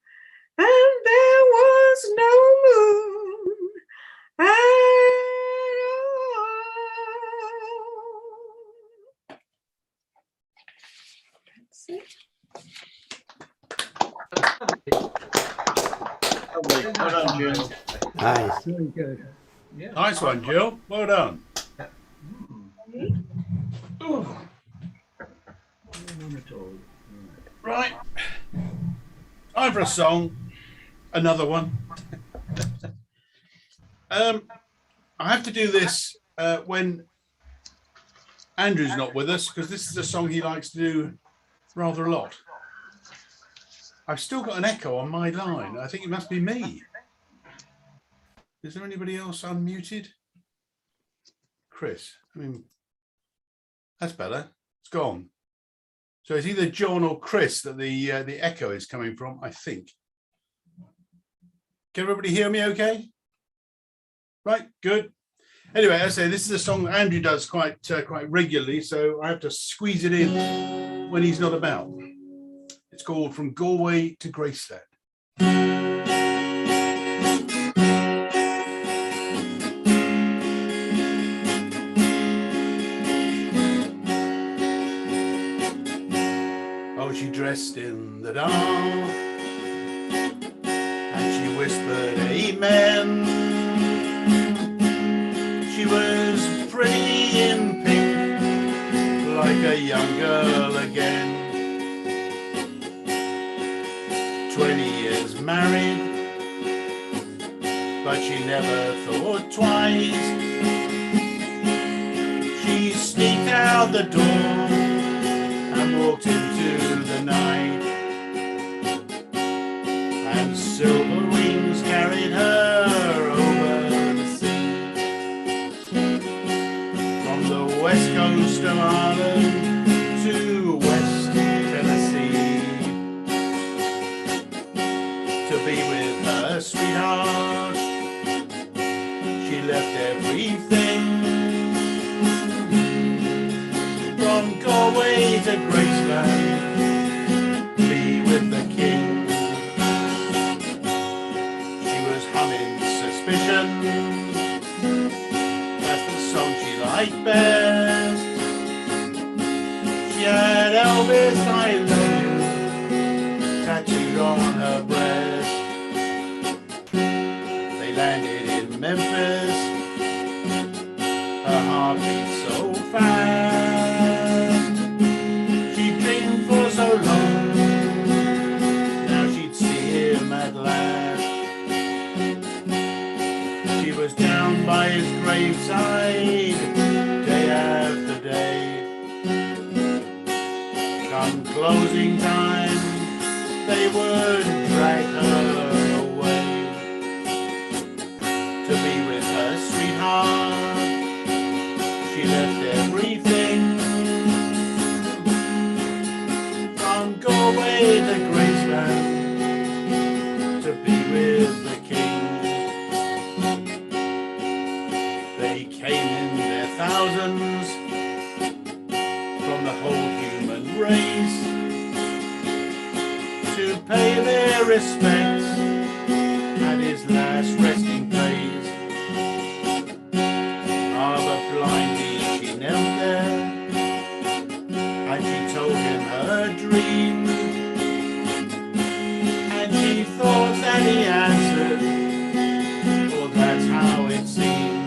and there was no moon at all. That's it. Lovely. Well done, Jill. Nice. Very good. Nice one, Jill. Well done. Right. Time for a song. Another one. I have to do this when Andrew's not with us, because this is a song he likes to do rather a lot. I've still got an echo on my line. I think it must be me. Is there anybody else unmuted? Chris, I mean, that's better. It's gone. So it's either John or Chris that the echo is coming from, I think. Can everybody hear me okay? Right, good. Anyway, I say this is a song Andrew does quite regularly, so I have to squeeze it in when he's not about. It's called From Galway to Greystones. Oh, she dressed in the dark and she whispered amen. She was pretty in pink, like a young girl again. 20 years married, but she never thought twice. She sneaked out the door and walked into the night, and silver wings carried her over the sea. From the west coast of Ireland to West Tennessee, to be with her sweetheart, she left everything. From Galway to Graceland, be with the king. She was humming Suspicion, that's the song she liked best. She had Elvis, I Love You tattooed on her breast. They landed in Memphis, her heart beat so fast. She'd dreamed for so long, now she'd see him at last. She was down by his graveside day after day. Come closing time, they would drag her away to be with her sweetheart. She left everything. From Galway to Graceland, to be with the king. They came in their thousands from the whole human race to pay their respects at his last resting place. Ah, but blindly she knelt there, and she told him her dream, and she thought that he answered, for that's how it seemed.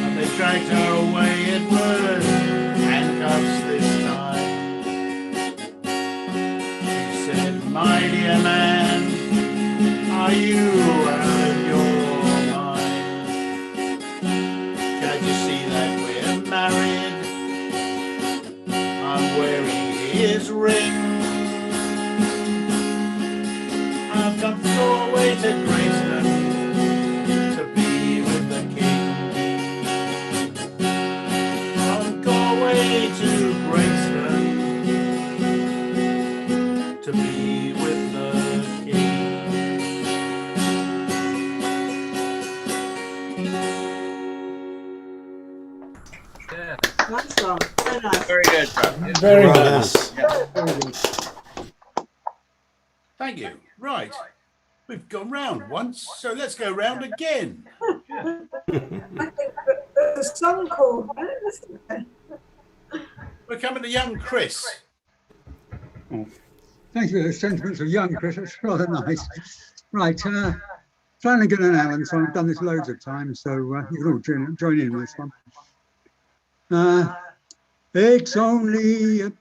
And they dragged her away, it was handcuffs this time. My dear man, are you out of your mind? Can't you see that we're married? I'm wearing his ring. I've come all the way to Graceland to be with the king. I've gone away to Graceland to be with the king. Yeah. Nice one. Very nice. Very good, Chuck. Very Well nice. Thank you. Right. We've gone round once, so let's go round again. I think there's a song called that, isn't there? We're coming to young Chris. Thank you for the sentiments of young Chris. That's rather nice. Right, Flanagan and Allen. So I've done this loads of times, so you can all join in on this one. It's only.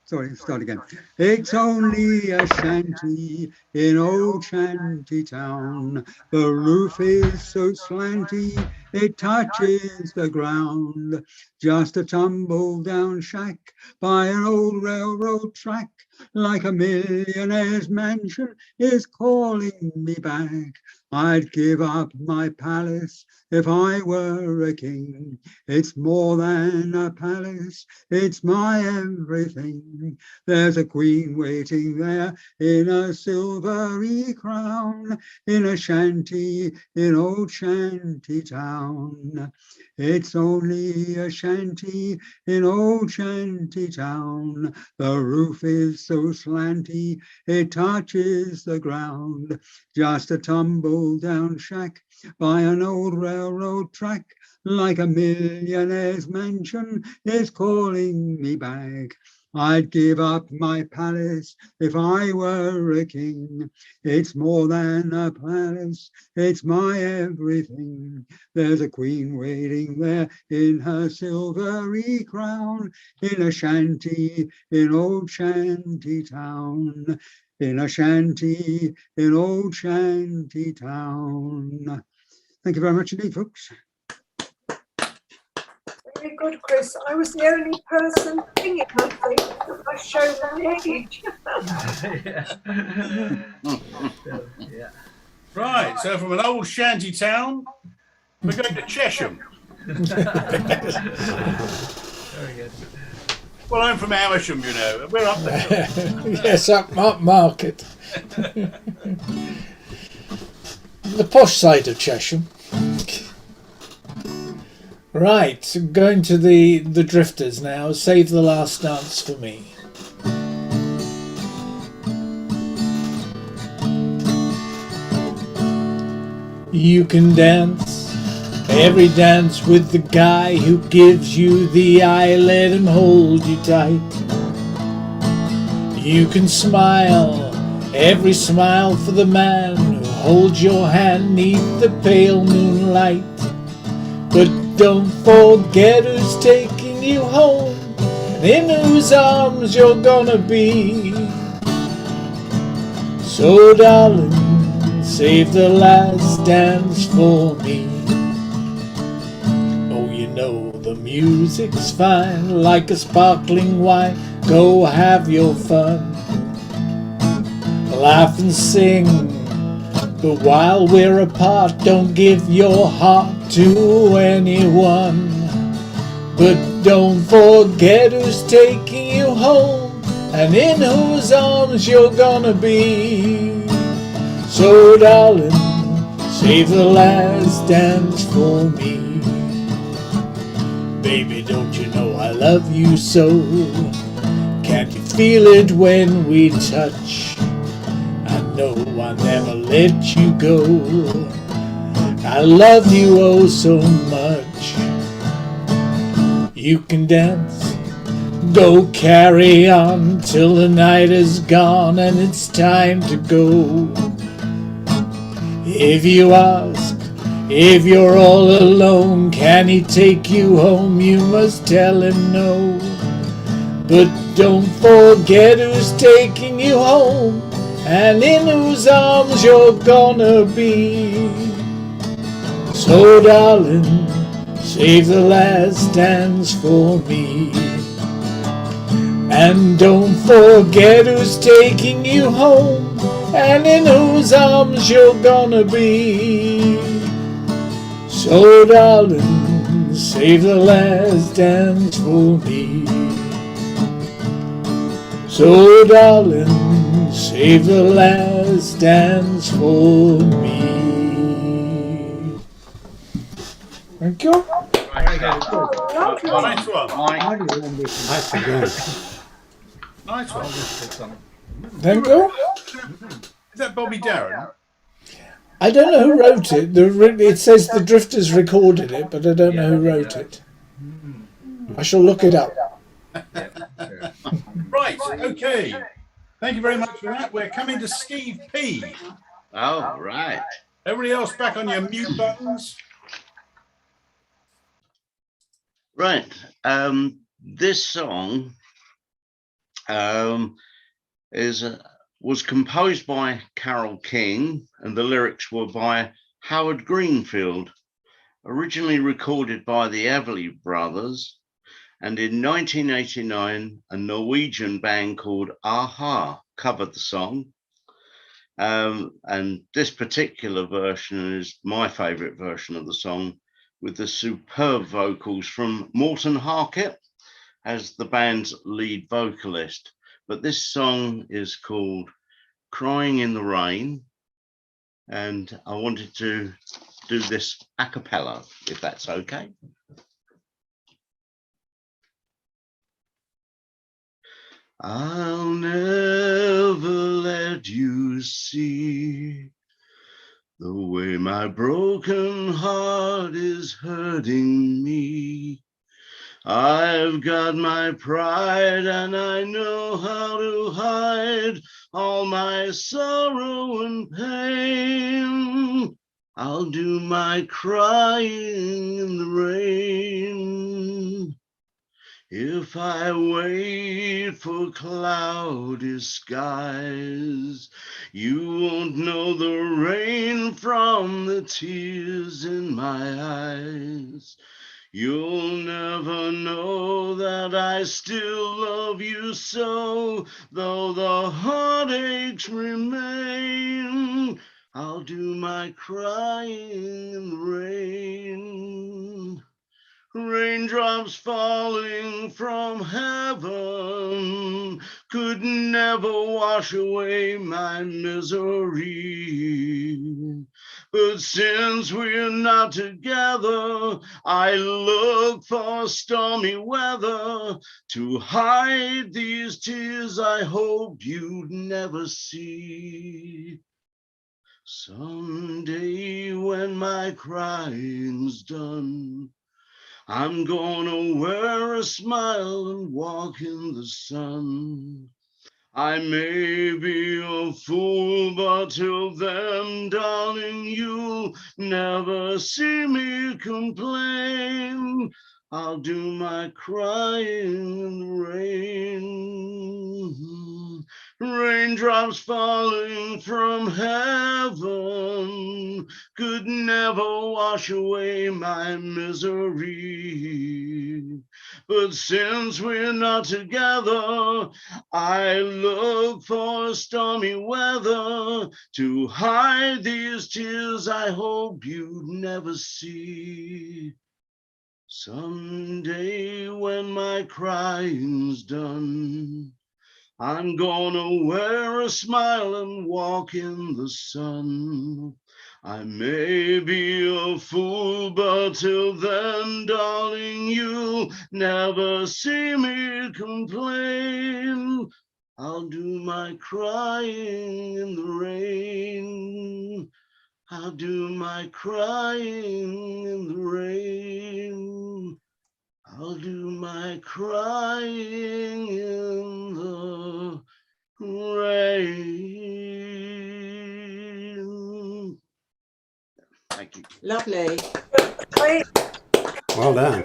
Sorry, start again. It's only a shanty in old shanty town. The roof is so slanty, it touches the ground. Just a tumble down shack by an old railroad track. Like a millionaire's mansion is calling me back. I'd give up my palace if I were a king. It's more than a palace, it's my everything. There's a queen waiting there in a silvery crown, in a shanty in old shanty town. It's only a shanty in old shanty town. The roof is so slanty, it touches the ground. Just a tumble down shack by an old railroad track. Like a millionaire's mansion is calling me back. I'd give up my palace if I were a king. It's more than a palace, it's my everything. There's a queen waiting there in her silvery crown, in a shanty in old shanty town. In a shanty in old shanty town. Thank you very much indeed, folks. Very good, Chris. I was the only person singing, I think. I show my age. Yeah. Right, so from an old shanty town, we're going to Chesham. Very good. Well, I'm from Amersham, you know. We're up there. Yes, up market. The posh side of Chesham. Right, going to the Drifters now. Save the Last Dance for Me. You can dance every dance with the guy who gives you the eye, let him hold you tight. You can smile every smile for the man who holds your hand neath the pale moonlight. But don't forget who's taking you home and in whose arms you're gonna be. So darling, save the last dance for me. Oh, you know the music's fine, like a sparkling wine. Go have your fun, laugh and sing. But while we're apart, don't give your heart to anyone. But don't forget who's taking you home and in whose arms you're gonna be. So darling, save the last dance for me. Baby, don't you know I love you so? Can't you feel it when we touch? I know I'll never let you go. I love you oh so much. You can dance, go carry on till the night is gone and it's time to go. If you ask, if you're all alone, can he take you home? You must tell him no. But don't forget who's taking you home and in whose arms you're gonna be. So darling, save the last dance for me. And don't forget who's taking you home, and in whose arms you're gonna be. So darling, save the last dance for me. So darling, save the last dance for me. Thank you. Nice one. Nice again. Nice one. Thank you. Is that Bobby Darin? I don't know who wrote it. It says the Drifters recorded it, but I don't know who wrote it. I shall look it up. Right, okay. Thank you very much for that. We're coming to Steve P. All right. Everybody else back on your mute buttons. Right. This song was composed by Carole King, and the lyrics were by Howard Greenfield, originally recorded by the Everly Brothers, and in 1989, a Norwegian band called Aha covered the song. And this particular version is my favorite version of the song, with the superb vocals from Morten Harket as the band's lead vocalist. But this song is called Crying in the Rain, and I wanted to do this a cappella, if that's okay. I'll never let you see the way my broken heart is hurting me. I've got my pride and I know how to hide all my sorrow and pain. I'll do my crying in the rain. If I wait for cloudy skies, you won't know the rain from the tears in my eyes. You'll never know that I still love you so, though the heartaches remain. I'll do my crying in the rain. Raindrops falling from heaven could never wash away my misery. But since we're not together, I look for stormy weather to hide these tears I hoped you'd never see. Someday when my crying's done, I'm gonna wear a smile and walk in the sun. I may be a fool, but till then, darling, you'll never see me complain. I'll do my crying in the rain. Raindrops falling from heaven could never wash away my misery. But since we're not together, I look for stormy weather to hide these tears I hope you'd never see. Someday when my crying's done, I'm gonna wear a smile and walk in the sun. I may be a fool, but till then, darling, you'll never see me complain. I'll do my crying in the rain. I'll do my crying in the rain. I'll do my crying in the rain. Thank you. Lovely. Well done.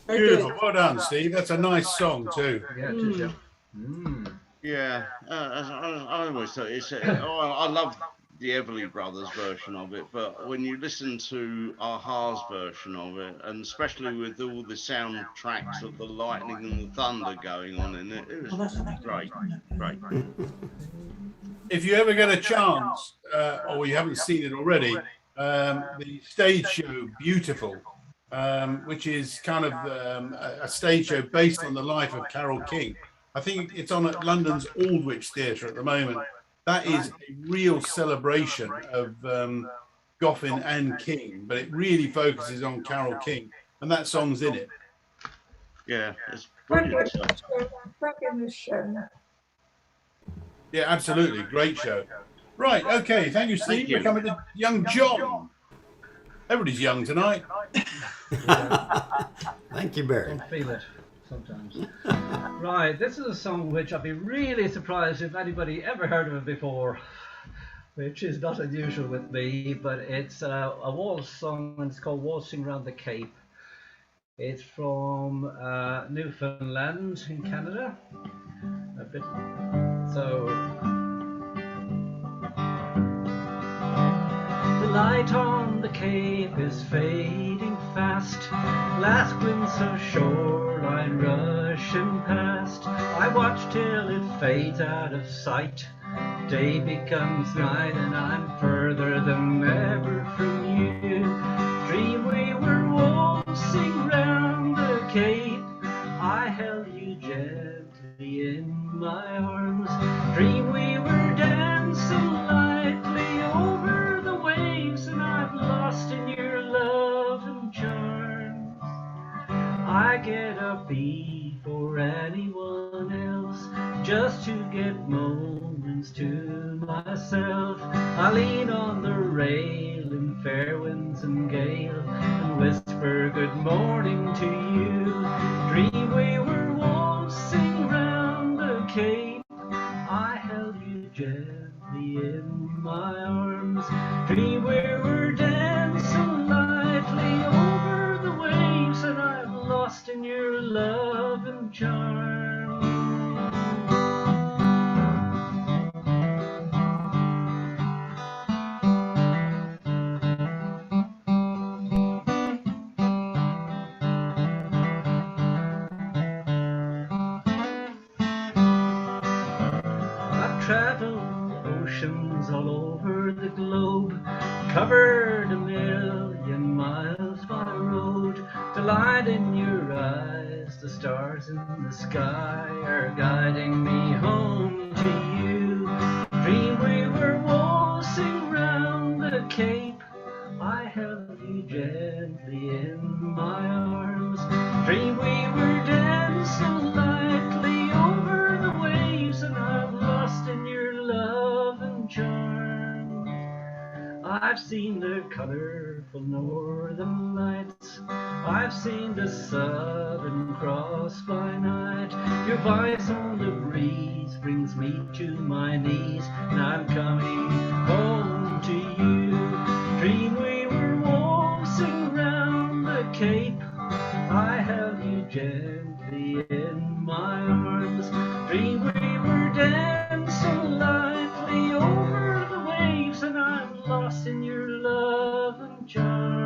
Very Beautiful. good. Well done, Steve. That's a nice song too. Yeah, it is, yeah. Mm. Yeah, I always thought I love the Everly Brothers version of it, but when you listen to Aha's version of it, and especially with all the soundtracks of the lightning and the thunder going on in it, it was great, great. If you ever get a chance, or you haven't seen it already, the stage show Beautiful, which is kind of a stage show based on the life of Carole King. I think it's on at London's Aldwych Theatre at the moment. That is a real celebration of Goffin and King, but it really focuses on Carole King, and that song's in it. Yeah, it's brilliant. Back in the show. Yeah, absolutely. Great show. Right, okay. Thank you, Steve. We're coming to young John. Everybody's young tonight. Thank you, Barry. I feel it sometimes. Right, this is a song which I'd be really surprised if anybody ever heard of it before, which is not unusual with me, but it's a waltz song, and it's called Waltzing Round the Cape. It's from Newfoundland in Canada. A bit. So, the light on the cape is fading fast. Last glimpse of shoreline rushing past. I watch till it fades out of sight. Day becomes night and I'm further than ever from you. Dream we were waltzing round the cape. I held you gently in my arms. Dream we were dancing lightly over the waves, and I'm lost in your love and charms. I get up before anyone else, just to get moments to myself. I lean on the rail in fair winds and gale, and whisper good morning to you. Dream we were waltzing round the cape. I held you gently in my arms. Dream we were dancing lightly over the waves, and I'm lost in your love and charm. Traveled oceans all over the globe, covered 1,000,000 miles by road. The light in your eyes, the stars in the sky are guiding me home to you. Dream we were waltzing round the cape. I held you gently in my arms. Dream we were dancing lightly over the waves, and I'm lost in your love and charms. I've seen the colorful northern lights. I've seen the Southern Cross by night. Your voice on the breeze brings me to my knees, and I'm coming home to you. Dream we were waltzing round the cape. I held you gently in my arms. Dream we were dancing lightly over the waves, and I'm lost in your love and charm.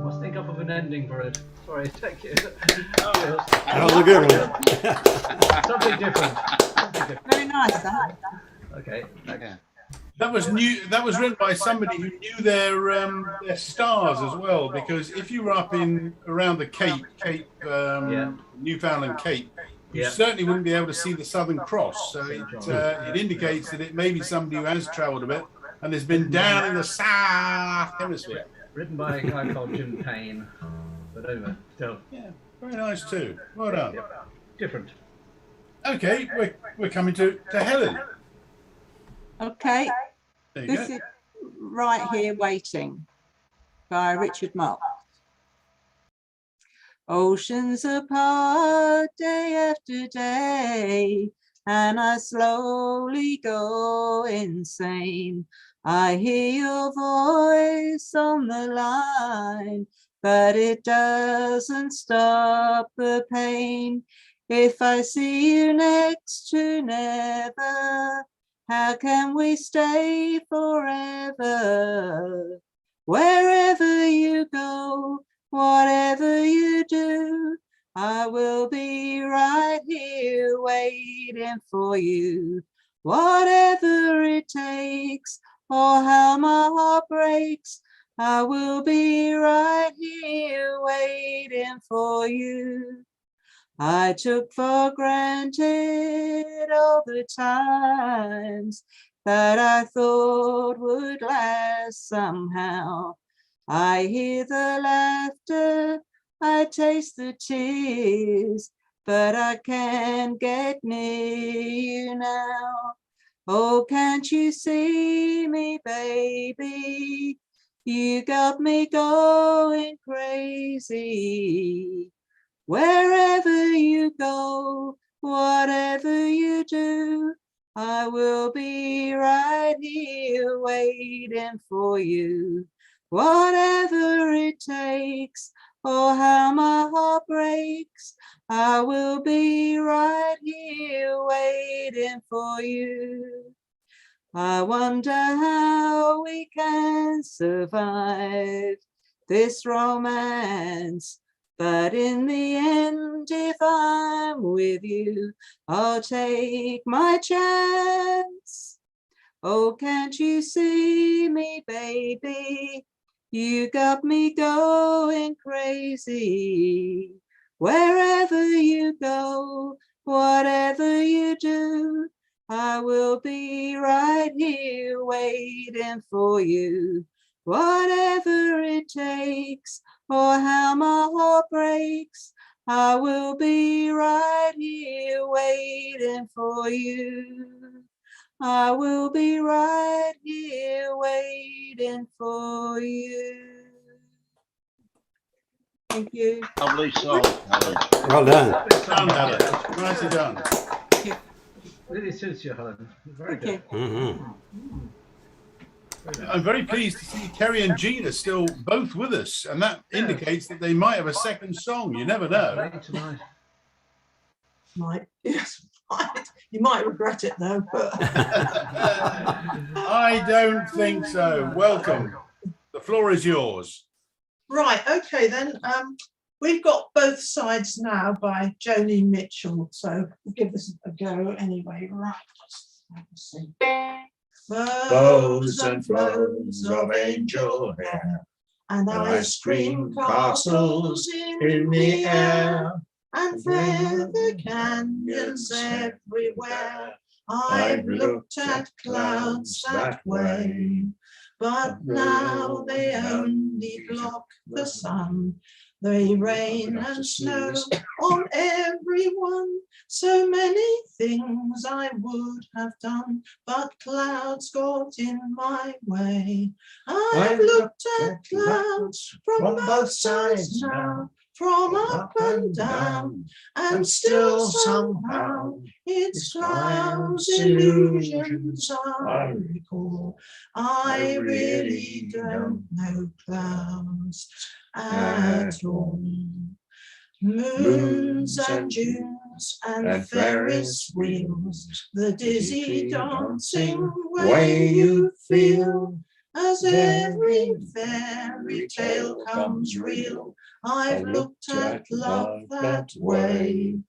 Must think up of an ending for it. Sorry, thank you. That was a good one. Something different. Something different. Very nice, that. Okay. Yeah. That was new. That was written by somebody who knew their stars as well. Because if you were up in around the Cape, Newfoundland Cape, you certainly wouldn't be able to see the Southern Cross. So it indicates that it may be somebody who has travelled a bit and has been down in the South Hemisphere. Written by a guy called Jim Payne. But anyway, still. Yeah, very nice too. Well done. Different. Okay, we're coming to Helen. Okay. There you This go. is Right Here Waiting by Richard Marx. Oceans apart day after day, and I slowly go insane. I hear your voice on the line, but it doesn't stop the pain. If I see you next to never, how can we stay forever? Wherever you go, whatever you do, I will be right here waiting for you. Whatever it takes, or how my heart breaks, I will be right here waiting for you. I took for granted all the times that I thought would last somehow. I hear the laughter, I taste the tears, but I can't get near you now. Oh, can't you see me, baby? You got me going crazy. Wherever you go, whatever you do, I will be right here waiting for you. Whatever it takes, or how my heart breaks, I will be right here waiting for you. I wonder how we can survive this romance, but in the end, if I'm with you, I'll take my chance. Oh, can't you see me, baby? You got me going crazy. Wherever you go, whatever you do, I will be right here waiting for you. Whatever it takes, or how my heart breaks, I will be right here waiting for you. I will be right here waiting for you. Thank you. Lovely song, Helen. Well done. Done, Helen. Nicely done. Really suits you, Helen. Very Okay. good. Mm-hmm. I'm very pleased to see Terry and Jean are still both with us, and that indicates that they might have a second song. You never know. Late tonight. Yes, you might regret it though, but I don't think so. Welcome. The floor is yours. right, okay then. We've got Both Sides Now by Joni Mitchell, so we'll give this a go anyway. Right, let's see. Flows and flows of angel hair, and ice cream castles in the air, and feather canyons everywhere. I've looked at clouds that way, but now they only block the sun. They rain and snow on everyone. So many things I would have done, but clouds got in my way. I've looked at clouds from both sides now, from up and down, and still somehow it's clouds, illusions I recall. I really don't know clouds at all. Moons and dunes and Ferris wheels, the dizzy dancing way you feel, as every fairy tale comes real. I've looked at love that way,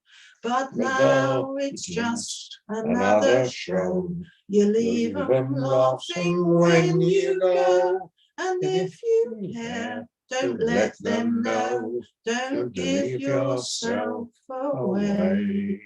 but now it's just another show. You leave them laughing when you go, and if you care, don't let them know. Don't give yourself away.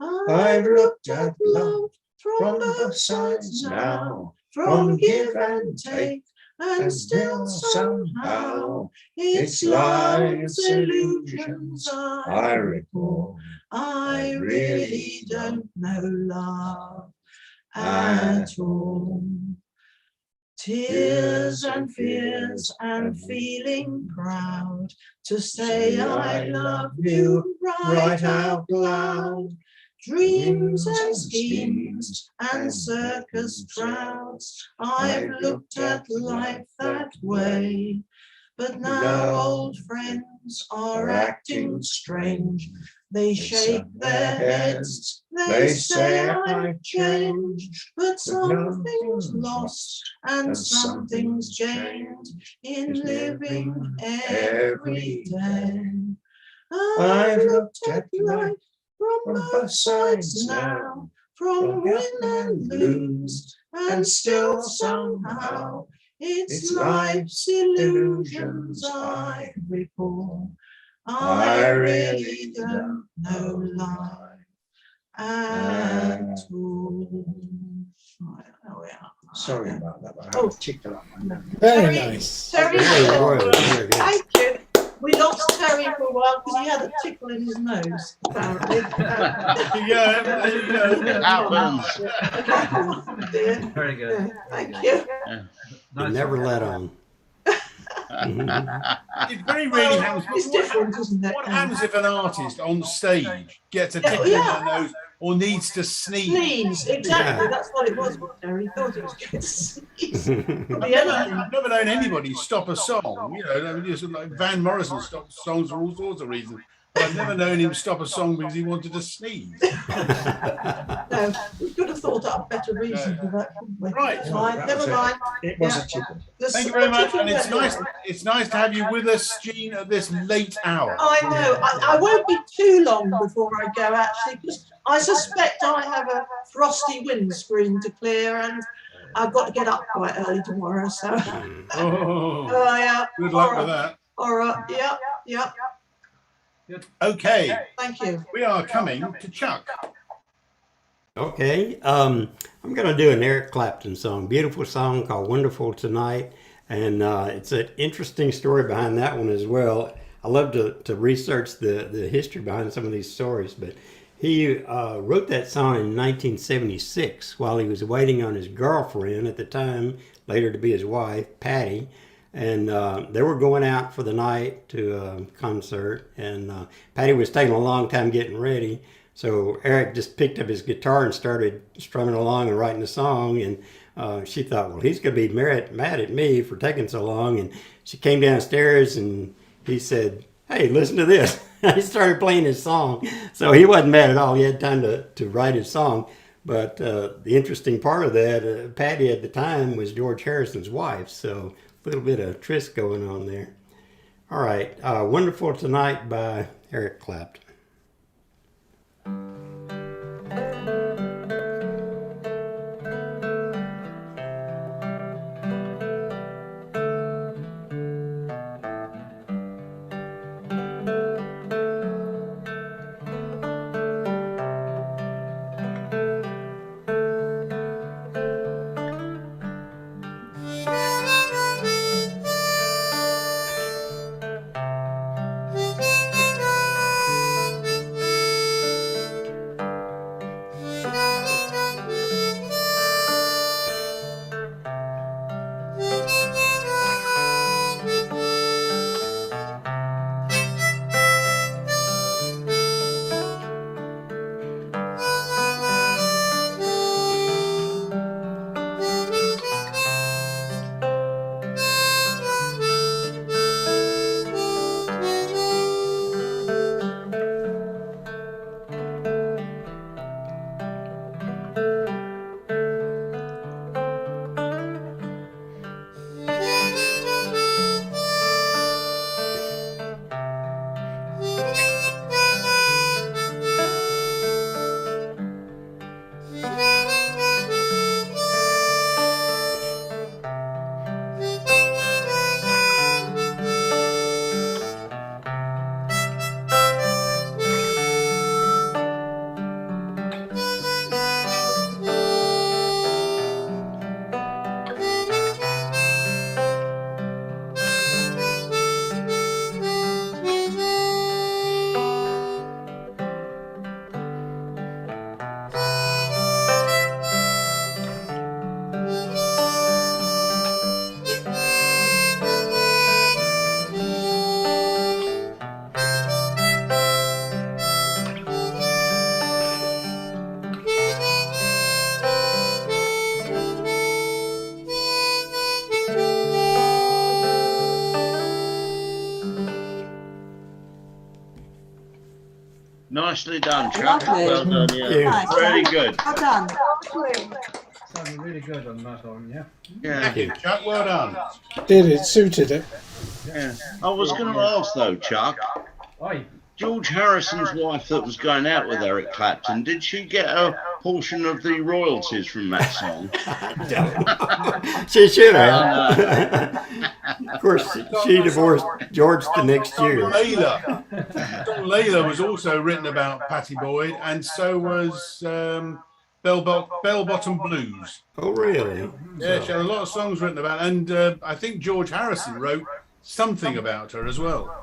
I've looked at love from both sides now, from give and take, and still somehow it's life's illusions I recall. I really don't know love at all. Tears and fears and feeling proud to say I love you right out loud. Dreams and schemes and circus crowds, I've looked at life that way. But now old friends are acting strange. They shake their heads, they say I've changed. But something's lost and something's gained in living every day. I've looked at life from both sides now, from win and lose, and still somehow it's life's illusions I recall. I really don't know life at all. Right, there we are. Sorry about that. But I Oh. had a tickle up my nose. Very nice. Terry, Very good, very good. thank you. We lost Terry for a while because he had a tickle in his nose, apparently. Yeah, there you go. Happens. Dear. Very good. Thank you. You never let on. It very rarely happens. It's What, different, isn't it? what happens if an artist on stage gets a tickle in Yeah. their nose or needs to sneeze? Sneeze, exactly. Yeah. That's what it was. Terry thought it was going to sneeze. Could be I've anything. never known anybody stop a song. You know, just like Van Morrison stops songs for all sorts of reasons. But I've never known him stop a song because he wanted to sneeze. No, we could have thought up a better reason for that, couldn't we? Right. Never mind, That never was it. mind. It was Yeah. a tickle. Thank you very much, and it's nice. It's nice to have you with us, Jean, at this late hour. I know. I won't be too long before I go, actually, because I suspect I have a frosty windscreen to clear, and I've got to get up quite early tomorrow. So, Oh, yeah. good luck All with right. that. All right. Yeah. Yeah. Okay, Thank you. we are coming to Chuck. Okay, I'm going to do an Eric Clapton song, beautiful song called Wonderful Tonight. And it's an interesting story behind that one as well. I love to research the history behind some of these stories, but he wrote that song in 1976 while he was waiting on his girlfriend at the time, later to be his wife, Patty. And they were going out for the night to a concert, and Patty was taking a long time getting ready. So Eric just picked up his guitar and started strumming along and writing a song. And she thought, well, he's going to be mad at me for taking so long. And she came downstairs and he said, hey, listen to this. He started playing his song. So he wasn't mad at all. He had time to write his song. But the interesting part of that, Patty at the time was George Harrison's wife. So a little bit of tryst going on there. All right. Wonderful Tonight by Eric Clapton. Nicely done, Chuck. Lovely. Well done, yeah. Nice. Really good. Well done. Lovely. Sounded really good on that one, yeah. Yeah. Thank you, Chuck. Well done. Did it, suited it. Yeah. I was going to ask though, Chuck. Oi. George Harrison's wife that was going out with Eric Clapton, did she get a portion of the royalties from that song? She should have. Of course, she divorced George the next year. Layla. Don Layla was also written about Pattie Boyd, and so was Bell Bottom Blues. Oh, really? Yeah, she had a lot of songs written about, and I think George Harrison wrote something about her as well.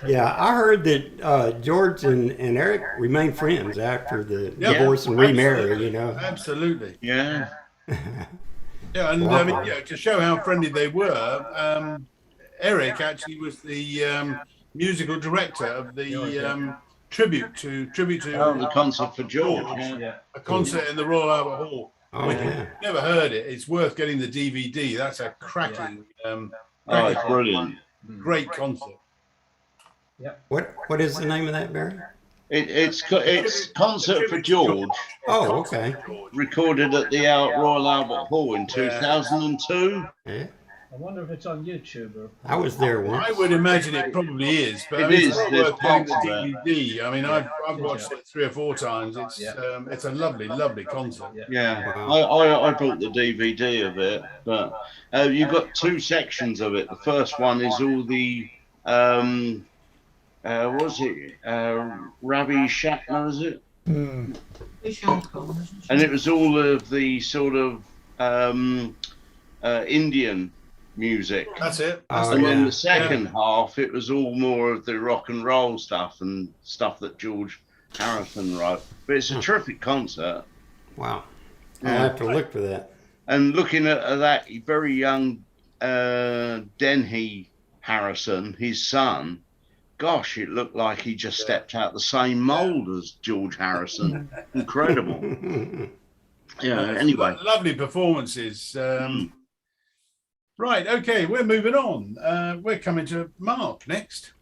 Yeah, I heard that George and Eric remained friends after the divorce and remarry, you know. Absolutely. Yeah. Yeah, and Wow. I mean, yeah, to show how friendly they were, Eric actually was the musical director of the tribute to The concert for George. Yeah. a concert in the Royal Albert Hall. Oh, If yeah. you've never heard it, it's worth getting the DVD. That's a cracking, Oh, it's brilliant. great concert. What is the name of that, Barry? It's Concert for George, Oh, okay. recorded at the Royal Albert Hall in 2002. Yeah, I wonder if it's on YouTube or. I was there once. I would imagine it probably is, but It I mean, is. it's well There's worth getting parts of the DVD. I mean, I've watched it 3 or 4 times. It's a lovely concert. Yeah, Wow. I bought the DVD of it, but you've got 2 sections of it. The first one is all the, was it Ravi Shankar, is it? Mm. And it was all of the sort of Indian music. That's it. Oh, And then yeah. the second half, it was all more of the rock and roll stuff and stuff that George Harrison wrote. But it's a terrific concert. Wow. I'll have to look for that. And looking at that very young Denny Harrison, his son, gosh, it looked like he just stepped out the same mould as George Harrison. Incredible. Yeah, anyway. Lovely performances. Right, okay, we're moving on. We're coming to Mark next.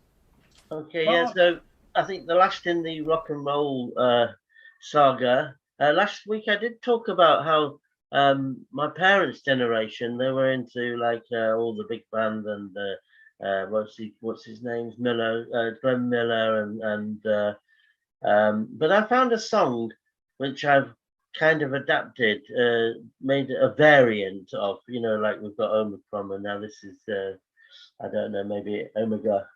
Okay, yeah, so I think the last in the rock and roll saga, last week I did talk about how my parents' generation, they were into like all the big band and what's his name? Glenn Miller but I found a song which I've kind of adapted, made a variant of, you know, like we've got Omicron and now this is I don't know, maybe Omega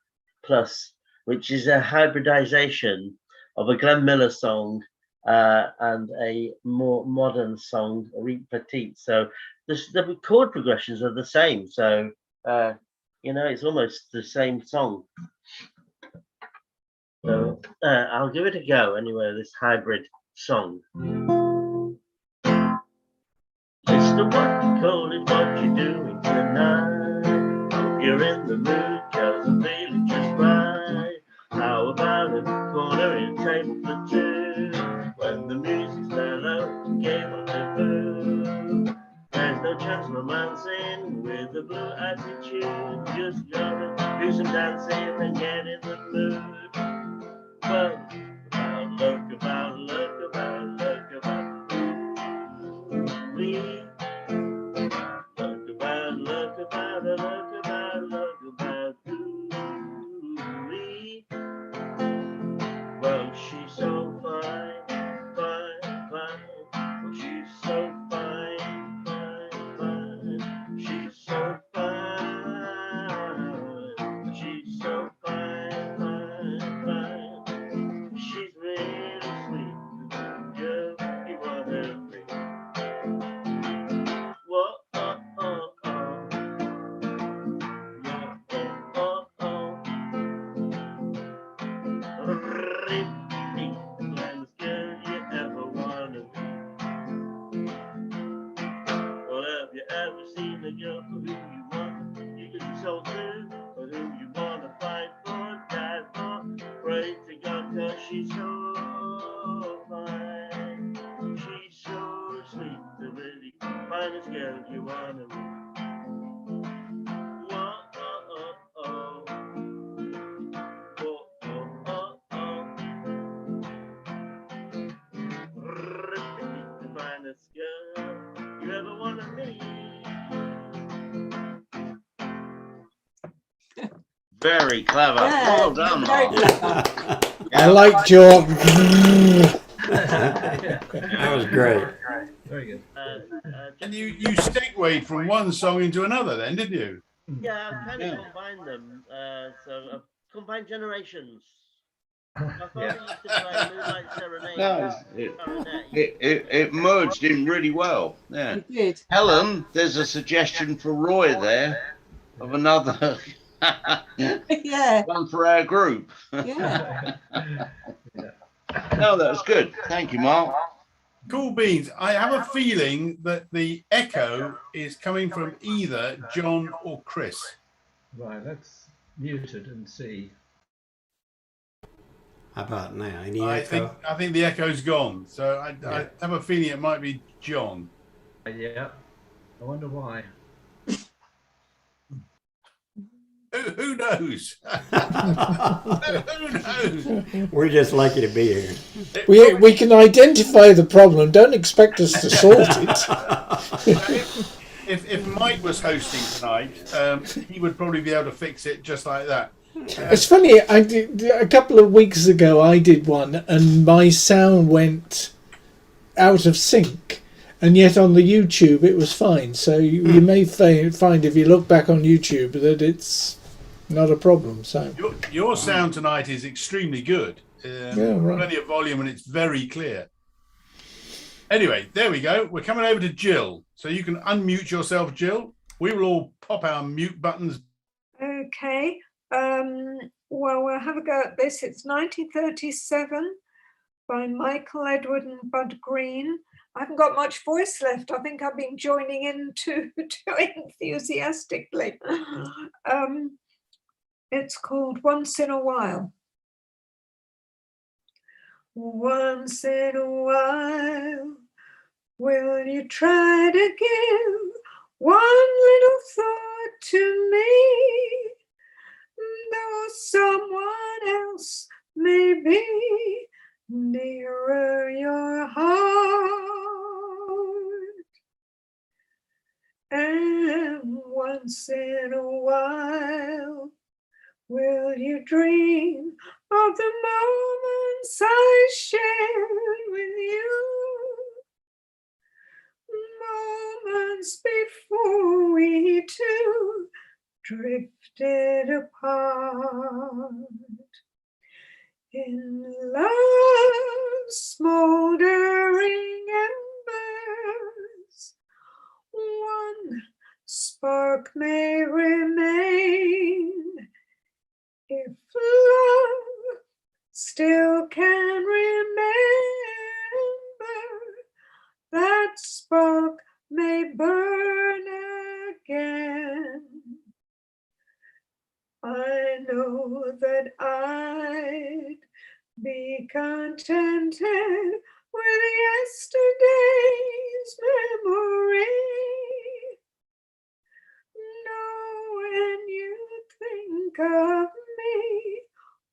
Plus, which is a hybridization of a Glenn Miller song and a more modern song, Reet Petite. So the chord progressions are the same. So you know, it's almost the same song. So I'll give it a go anyway, this hybrid song. Mr. What you call it, what you doing tonight? Hope you're in the mood, cause I'm feeling just right. How about a corner in table for 2? When the music's mellow, game on the boo. There's no chance romancing with the blue attitude. Just gotta do some dancing and get in the mood. Well, look about, me. Look about, me. Well, she's so fine. Well, she's so fine. She's so fine. She's so fine. She's really sweet. Just you want her free. Whoa, oh, oh, oh. Whoa, oh, oh, oh. Really, the girl you ever wanna be. Well, have you ever seen a girl for who you want? You can be so good, but who you wanna fight for, die for? Pray to God, cause she's so fine. She's so sweet, the really finest girl you wanna meet. Whoa, oh, oh, oh. Whoa, oh, oh, oh. Very clever. Yeah, Well done, very Mark. clever. I liked your. That was great. Very good. And you segued from one song into another then, didn't you? Yeah, I've kind of combined them. So I've combined generations. My father Yeah. used to play Moonlight Serenade. No, clarinet. it merged in really well. Yeah. You did. Helen, there's a suggestion for Roy there of another Yeah, one for our group. yeah. No, that was good. Thank you, Mark. Cool beans. I have a feeling that the echo is coming from either John or Chris. Right, let's mute it and see. How about now? Any I echo? think the echo's gone. So I have a feeling it might be John. Yeah. I wonder why. Who knows? Who knows? We're just lucky to be here. We can identify the problem. Don't expect us to solve it. If Mike was hosting tonight, he would probably be able to fix it just like that. It's funny. A couple of weeks ago, I did one, and my sound went out of sync, and yet on the YouTube it was fine. So you may find if you look back on YouTube that it's not a problem. So Your sound tonight is extremely good. Yeah, right. Plenty of volume, and it's very clear. Anyway, there we go. We're coming over to Jill, so you can unmute yourself, Jill. We will all pop our mute buttons. Okay. Well, we'll have a go at this. It's 1937 by Michael Edward and Bud Green. I haven't got much voice left. I think I've been joining in too enthusiastically. It's called Once in a While. Once in a while, will you try to give one little thought to me? Though someone else may be nearer your heart. And once in a while, will you dream of the moments I shared with you? Moments before we two drifted apart. In love's smoldering embers, one spark may remain. If love still can remember, that spark may burn again. I know that I'd be contented with yesterday's memory, knowing you think of me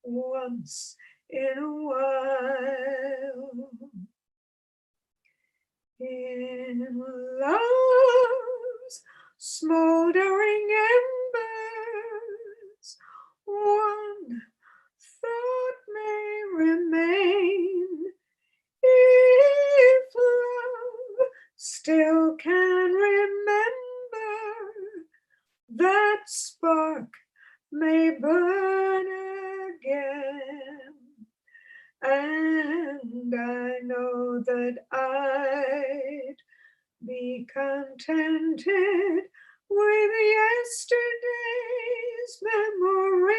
once in a while. In love's smoldering embers, one thought may remain. If love still can remember, that spark may burn again. And I know that I'd be contented with yesterday's memory,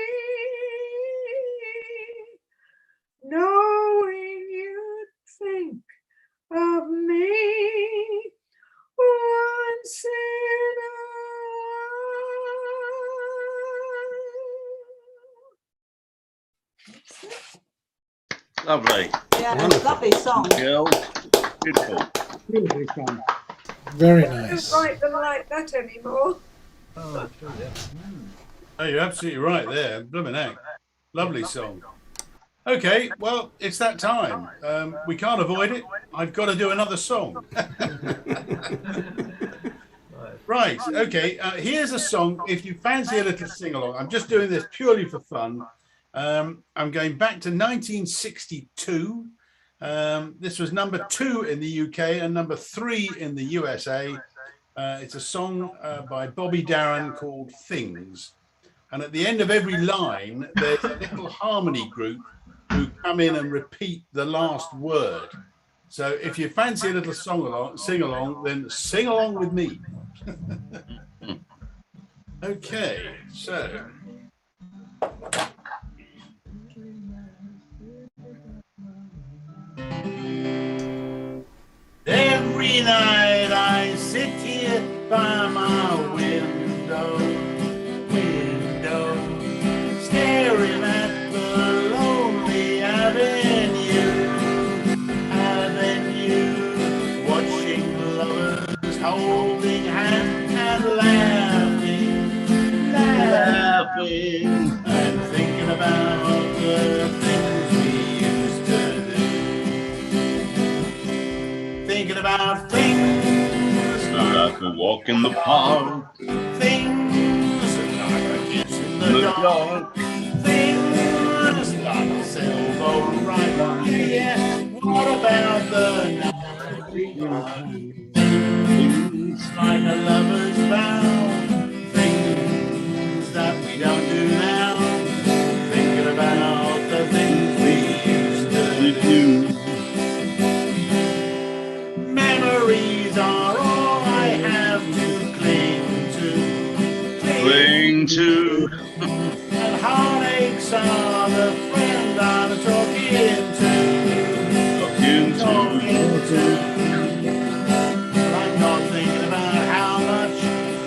knowing you'd think of me once in a while. Lovely. Yeah, it's a lovely song. Jill. Beautiful. Beautifully done. very I nice. don't write them like that anymore. Oh, sure, yeah. Oh, you're absolutely right there. Blooming heck. Lovely song. Okay, well, it's that time. We can't avoid it. I've got to do another song. Right. Right, okay. Here's a song. If you fancy a little sing-along, I'm just doing this purely for fun. I'm going back to 1962. This was number 2 in the UK and number 3 in the USA. It's a song by Bobby Darin called Things. And at the end of every line, there's a little harmony group who come in and repeat the last word. So if you fancy a little sing-along, then sing along with me. Okay, so. Every night I sit here by my window, staring at the lonely avenue, watching lovers holding hands and laughing, and thinking about the things we used to do. Thinking about things like a walk in the park, things like a kiss in the dark, things like a sailboat ride. Yeah, what about the night we cried? Things like a lover's vow, things that we don't do now. Thinking about the things we used to do. Memories are all I have to cling to. And heartaches are the friend I'm talking to. I'm not thinking about how much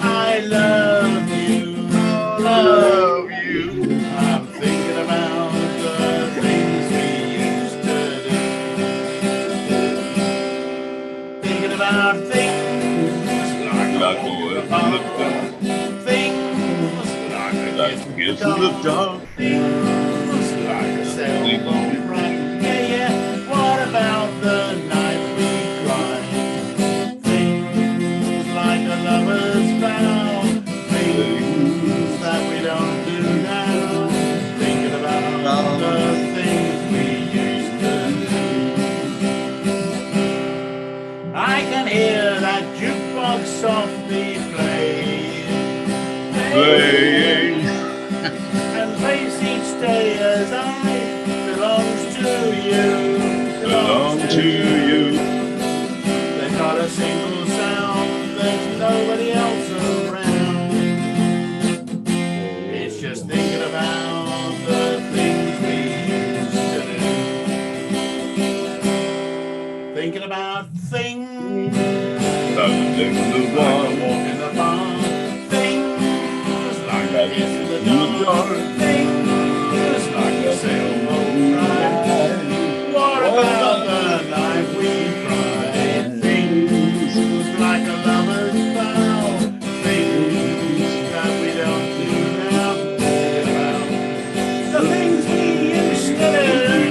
I love you. I'm thinking about the things we used to do. Thinking about things like a work in the dark. Things like a kiss in the dark. Things like a sailboat ride. Yeah. What about the night we cried? Things like a lover's vow. Things that we don't do now. Thinking about the things we used to do. I can hear that jukebox softly playing, and face each day as I belongs to you. There's not a single sound, there's nobody else around. It's just thinking about the things we used to do. Thinking about things like a walk in the park, things like a kiss in the dark, things like a sailboat ride. What about the night we cried? Things like a lover's vow, things that we don't do now. Thinking about the things we used to do.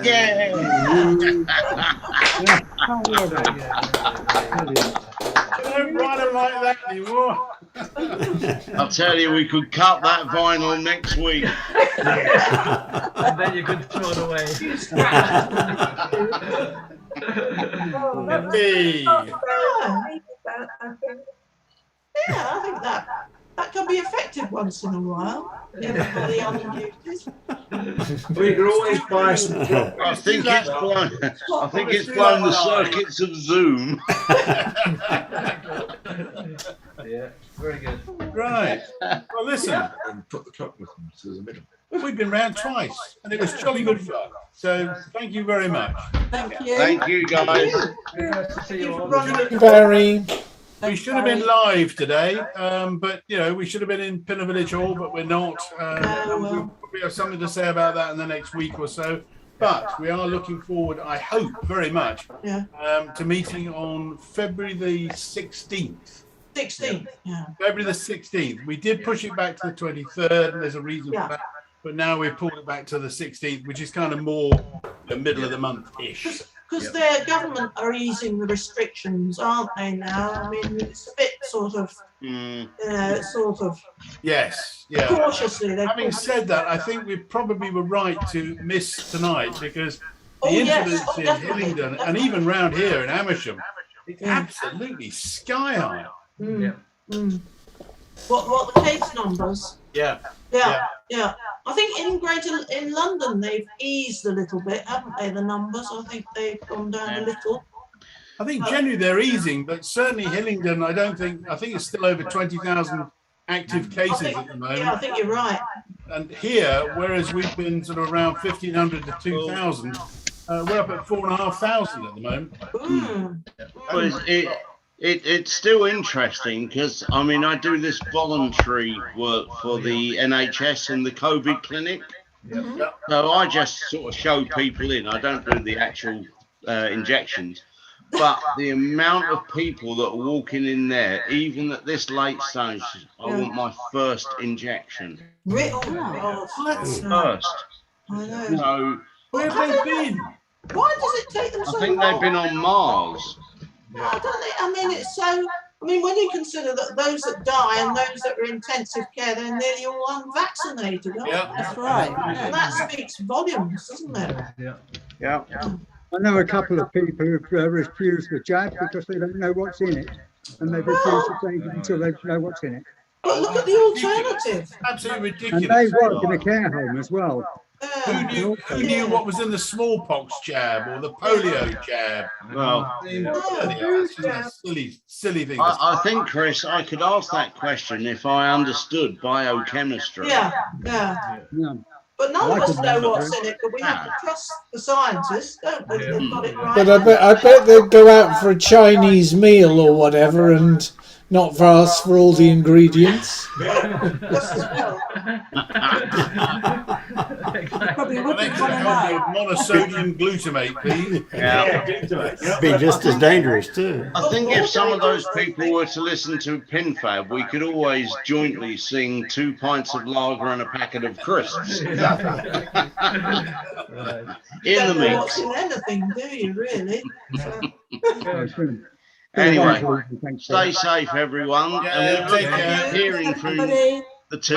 Yeah. Don't write them like that anymore. I'll tell you, we could cut that vinyl next week. And then you could throw it away. Hey. Yeah, I think that can be effective once in a while. Everybody unmuted. We could always buy some. I think it's blown the circuits of Zoom. Yeah, very good. Right. Well, listen, And put the clock with them to the middle. we've been round twice, and it was jolly good fun. So thank you very much. Thank you. Thank you, guys. Very nice to see you all. Very. We should have been live today, but we should have been in Pinner Village Hall, but we're not. We'll probably have something to say about that in the next week or so. But we are looking forward, I hope very much, to meeting on February the 16th. 16th. Yeah. February the 16th. We did push it back to the 23rd, and there's a reason for that. But now we've pulled it back to the 16th, which is kind of more the middle of the month-ish. because their government are easing the restrictions, aren't they now? I mean, it's a bit sort of, Yes, yeah. cautiously. Having said that, I think we probably were right to miss tonight because the Oh, yes. incidence Oh, in definitely, Hillingdon and definitely. even round here in Amersham, it's absolutely sky high. What the case numbers? Yeah. Yeah. I think in London they've eased a little bit, haven't they? The numbers. I think they've gone down a little. I think generally they're easing, but certainly Hillingdon, I think it's still over 20,000 active cases at the moment. Yeah, I think you're right. And here, whereas we've been sort of around 1,500 to 2,000, we're up at 4,500 at the moment. Well, it's still interesting because, I mean, I do this voluntary work for the NHS and the COVID clinic. So I just sort of show people in. I don't do the actual injections. But the amount of people that are walking in there, even at this late stage, I want my first injection. First. I know. So, where have they been? Why does it take them so long? I think they've been on Mars. I don't think. I mean, it's so. I mean, when you consider that those that die and those that are in intensive care, they're nearly all unvaccinated, aren't they? That's right. And that speaks volumes, doesn't it? Yeah. I know a couple of people who've refused the jab because they don't know what's in it, and they've refused to take it until they know what's in it. But look at the alternative. Absolutely And ridiculous. they work in a care home as well. Who knew what was in the smallpox jab or the polio jab? Well, it's just a silly thing. I think, Chris, I could ask that question if I understood biochemistry. Yeah. Yeah. But none of us know what's in it, but we have to trust the scientists, don't we? They've got it right. But I bet they'd go out for a Chinese meal or whatever and not ask for all the ingredients. Probably wouldn't Next want to know. monosodium glutamate, please. Yeah. Be just as dangerous too. I think if some of those people were to listen to PinFab, we could always jointly sing 2 pints of lager and a packet of crisps. In the Don't know what's mix. in anything, do you, really? Anyway, stay safe, everyone. Yeah, And we'll take care. be hearing from Everybody.